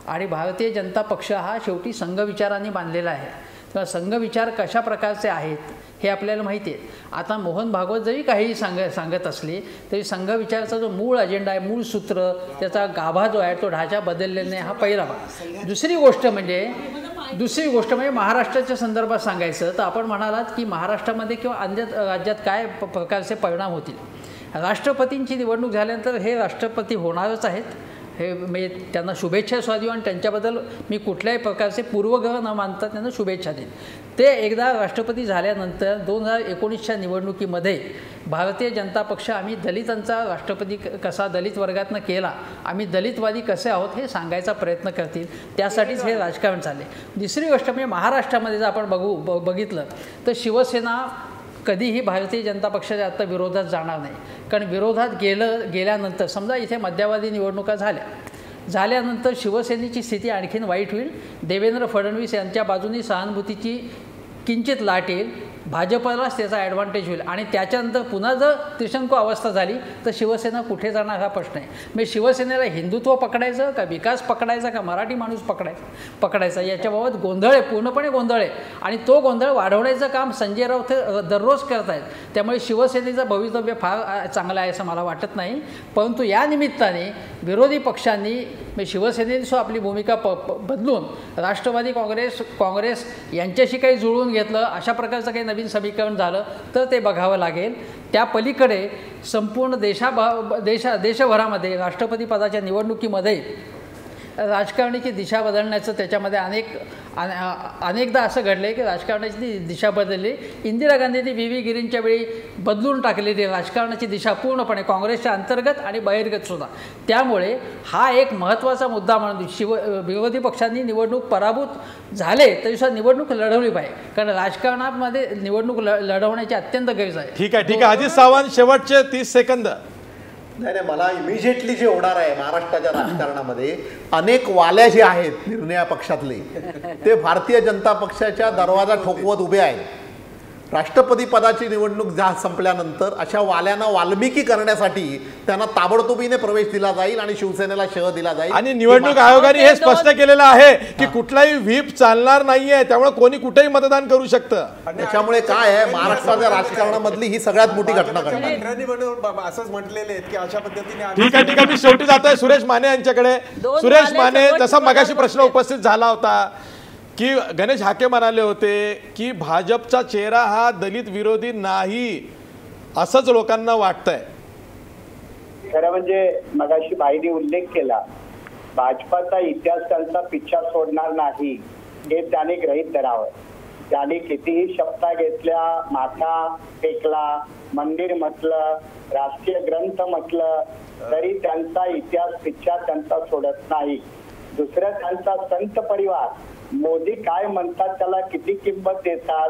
आणि भारतीय जनता पक्ष हा शेवटी संघविचारांनी बांधलेला आहे. तेव्हा संघविचार कशा प्रकारचे आहेत हे आपल्याला माहिती आहे. आता मोहन भागवत जरी काही सांगत असले तरी संघविचाराचा जो मूळ अजेंडा आहे, मूळ सूत्र, त्याचा गाभा जो आहे तो ढाचा बदललेला नाही, हा पहिला भाग. दुसरी गोष्ट म्हणजे महाराष्ट्राच्या संदर्भात सांगायचं तर आपण म्हणालात की महाराष्ट्रामध्ये किंवा अन्य राज्यात काय प्रकारचे परिणाम होतील. राष्ट्रपतींची निवडणूक झाल्यानंतर हे राष्ट्रपती होणारच आहेत, हे म्हणजे त्यांना शुभेच्छा स्वादेव आणि त्यांच्याबद्दल मी कुठल्याही प्रकारचे पूर्वग्रह न मानता त्यांना शुभेच्छा देईन. ते एकदा राष्ट्रपती झाल्यानंतर 2019च्या निवडणुकीमध्ये भारतीय जनता पक्ष आम्ही दलितांचा राष्ट्रपती कसा दलित वर्गातनं केला, आम्ही दलितवादी कसे आहोत हे सांगायचा प्रयत्न करतील. त्यासाठीच हे राजकारण चालले. दुसरी गोष्ट म्हणजे महाराष्ट्रामध्ये जर आपण बघितलं तर शिवसेना कधीही भारतीय जनता पक्षाच्या आता विरोधात जाणार नाही. कारण विरोधात गेल्यानंतर समजा इथे मध्यावधी निवडणुका झाल्यानंतर शिवसेनेची स्थिती आणखीन वाईट होईल. देवेंद्र फडणवीस यांच्या बाजूनी सहानुभूतीची किंचित लाट येईल, भाजपलाच त्याचा ॲडव्हान्टेज होईल. आणि त्याच्यानंतर पुन्हा जर त्रिशंकू अवस्था झाली तर शिवसेना कुठे जाणार हा प्रश्न आहे. म्हणजे शिवसेनेला हिंदुत्व पकडायचं का विकास पकडायचा का मराठी माणूस पकडायचा याच्याबाबत गोंधळ आहे, पूर्णपणे गोंधळ आहे. आणि तो गोंधळ वाढवण्याचं काम संजय राऊत दररोज करत आहेत. त्यामुळे शिवसेनेचं भवितव्य फार चांगलं आहे असं मला वाटत नाही. परंतु या निमित्ताने विरोधी पक्षांनी शिवसेनेने सुद्धा आपली भूमिका बदलून राष्ट्रवादी काँग्रेस यांच्याशी काही जुळवून घेतलं, अशा प्रकारचं काही नवीन समीकरण झालं तर ते बघावं लागेल. त्या पलीकडे संपूर्ण देशभरामध्ये राष्ट्रपती पदाच्या निवडणुकीमध्ये राजकारणाची दिशा बदलण्याचं त्याच्यामध्ये अनेकदा असं घडलं आहे की राजकारणाची दिशा बदलली. इंदिरा गांधींनी VV गिरींच्या वेळी बदलून टाकलेली राजकारणाची दिशा पूर्णपणे काँग्रेसच्या अंतर्गत आणि बहिर्गतसुद्धा. त्यामुळे हा एक महत्त्वाचा मुद्दा म्हणून विरोधी पक्षांनी निवडणूक पराभूत झाले तरीसुद्धा निवडणूक लढवली पाहिजे. कारण राजकारणामध्ये निवडणूक लढवण्याची अत्यंत गरज आहे. ठीक आहे. अजित सावंत, शेवटचे 30 सेकंद. नाही, मला इमिजिएटली जे होणार आहे महाराष्ट्राच्या राजकारणामध्ये, अनेक वाल्या जे आहेत निर्णया पक्षातले ते भारतीय जनता पक्षाच्या दरवाजा ठोकवत उभे आहेत. राष्ट्रपती पदाची निवडणूक संपल्यानंतर अशा वाल्यांना वाल्मिकी करण्यासाठी त्यांना ताबडतोबीने प्रवेश दिला जाईल आणि शिवसेनेला शह दिला जाईल. आणि निवडणूक आयोगाने हे स्पष्ट केलेलं आहे की कुठलाही व्हीप चालणार नाहीये, त्यामुळे कोणी कुठेही मतदान करू शकतं. त्याच्यामुळे काय आहे, महाराष्ट्राच्या राजकारणामधली ही सगळ्यात मोठी घटना घडणार. असंच म्हटलेले की अशा पद्धतीने. ठीक आहे. मी शेवटी जातोय सुरेश माने यांच्याकडे. सुरेश माने, जसा मगाशी प्रश्न उपस्थित झाला होता की गणेश हाके म्हणाले होते की भाजपचा चेहरा हा दलित विरोधी नाही, असंच लोकांना वाटतंय. खरं म्हणजे मगाशी बाईने उल्लेख केला, भाजपाचा इतिहास त्यांचा पिच्छा सोडणार नाही हे त्याने गृहीत धरावं. त्याने कितीही शपथा घेतल्या, माथा टेकला, मंदिर म्हटलं, राष्ट्रीय ग्रंथ म्हटलं तरी त्यांचा इतिहास पिच्छा त्यांचा सोडत नाही. दुसरं त्यांचा संत परिवार, मोदी काय म्हणतात त्याला किती किंमत देतात,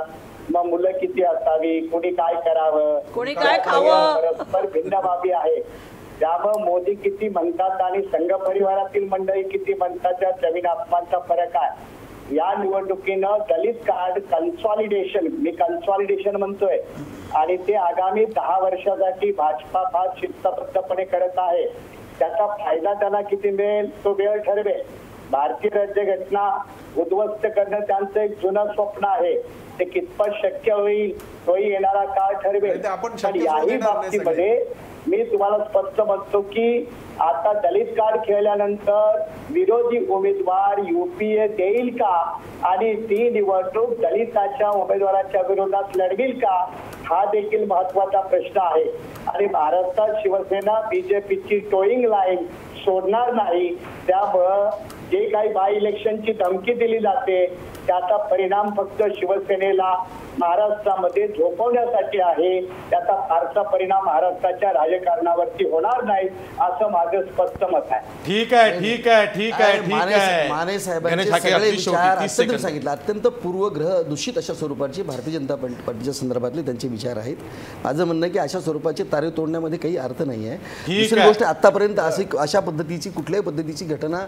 मग मुलं किती असावी, कुणी काय करावं, कुणी काय खावं, परस्पर भिन्न बाबी आहे. त्यामुळे मोदी किती म्हणतात आणि संघ परिवारातील मंडळी किती म्हणतात त्या जमीन आसमानचा फरक आहे. या निवडणुकीनं दलित कार्ड कन्सॉलिडेशन, मी कन्सॉलिडेशन म्हणतोय, आणि ते आगामी 10 वर्षासाठी भाजपा फार शिस्तबद्धपणे करत आहे. त्याचा फायदा त्यांना किती मिळेल तो वेळ ठरवेल. भारतीय राज्यघटना उद्ध्वस्त करणं त्यांचं एक जुनं स्वप्न आहे. ते कितपत शक्य होईल तोही येणारा काळ ठरवेल. ते आपण पण शक्य याही होणार नाही बाबतीमध्ये मी तुम्हाला स्पष्ट म्हणतो की आता दलित कार्ड खेळल्यानंतर विरोधी उमेदवार युपीए देईल का आणि ती निवडणूक दलिताच्या उमेदवाराच्या विरोधात लढविल का हा देखील महत्वाचा प्रश्न आहे. आणि महाराष्ट्रात शिवसेना बीजेपीची टोईंग लाईन सोडणार नाही. त्यामुळं जे काही बाय इलेक्शनची धमकी दिली जाते त्याचा परिणाम फक्त शिवसेनेला महाराष्ट्रामध्ये झोपवण्यासाठी आहे. त्याचा फारसा परिणाम महाराष्ट्राच्या राजकारणावरती होणार नाही असं माझं स्पष्ट मत आहे. ठीक आहे ठीक आहे ठीक आहे ठीक आहे. माने साहेबांचे गणेश हाके, सगळे अगदी शेवटी विचार 30 अत्यंत सेकंद. सांगितलं अत्यंत पूर्वग्रह दूषित अशा स्वरूपाची भारतीय जनता पार्टीच्या संदर्भातले त्यांचे विचार आहेत. माझं म्हणणं आहे की अशा स्वरूपाचे तारे तोडण्यामध्ये काही अर्थ नाही आहे. दुसरी आहे. गोष्ट आतापर्यंत अशा पद्धतीची कुठल्याही पद्धतीची घटना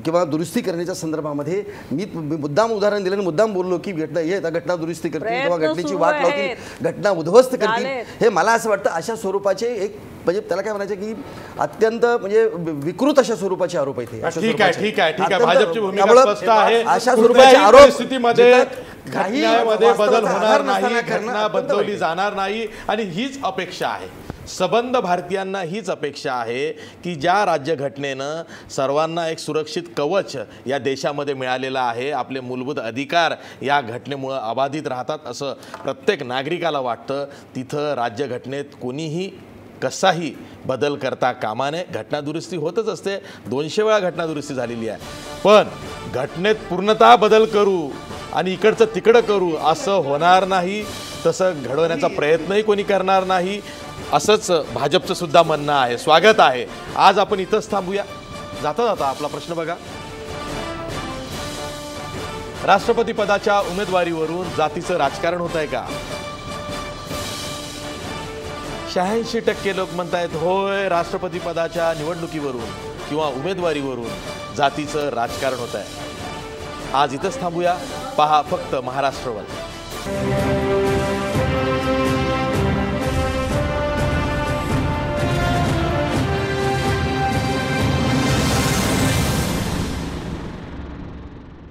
किंवा दुरुस्ती करण्याच्या संदर्भामध्ये मी मुद्दाम उदाहरण दिलं आणि मुद्दाम बोललो की घटना दुरुस्ती करतील किंवा घटनेची वाट लावतील, घटना उद्ध्वस्त करतील. हे मला असं वाटतं अशा स्वरूपाचे एक म्हणजे त्याला काय म्हणायचं की अत्यंत म्हणजे विकृत अशा स्वरूपाचे आरोप आहेत. ठीक आहे ठीक आहे ठीक आहे. भाजपची भूमिका त्यामुळं स्पष्ट आहे. अशा कुठल्याही स्वरूपाचे आरोप परिस्थितीमध्ये काही घटनेमध्ये बदल वास्तवाचा होणार आधार नाही, नसताना करणं घटना अत्यंत बदलवली वाईट. जाणार नाही आणि हीच अपेक्षा आहे. सबंध भारतीयांना हीच अपेक्षा आहे की ज्या राज्यघटनेनं सर्वांना एक सुरक्षित कवच या देशामध्ये मिळालेलं आहे, आपले मूलभूत अधिकार या घटनेमुळं अबाधित राहतात असं प्रत्येक नागरिकाला वाटतं, तिथं राज्यघटनेत कोणीही कसाही बदल करता कामा नये. घटनादुरुस्ती होतच असते, 200 वेळा घटनादुरुस्ती झालेली आहे, पण घटनेत पूर्णतः बदल करू आणि इकडचं तिकडं करू असं होणार नाही. तसं घडवण्याचा प्रयत्नही कोणी करणार नाही असंच भाजपचं सुद्धा म्हणणं आहे. स्वागत आहे. आज आपण इथंच थांबूया. जाता जाता आपला प्रश्न बघा. राष्ट्रपती पदाच्या उमेदवारीवरून जातीचं राजकारण होत आहे का? 86% लोक म्हणतायत होय, राष्ट्रपती पदाच्या निवडणुकीवरून किंवा उमेदवारीवरून जातीचं राजकारण होत आहे. आज इथंच थांबूया. पहा फक्त महाराष्ट्रवर.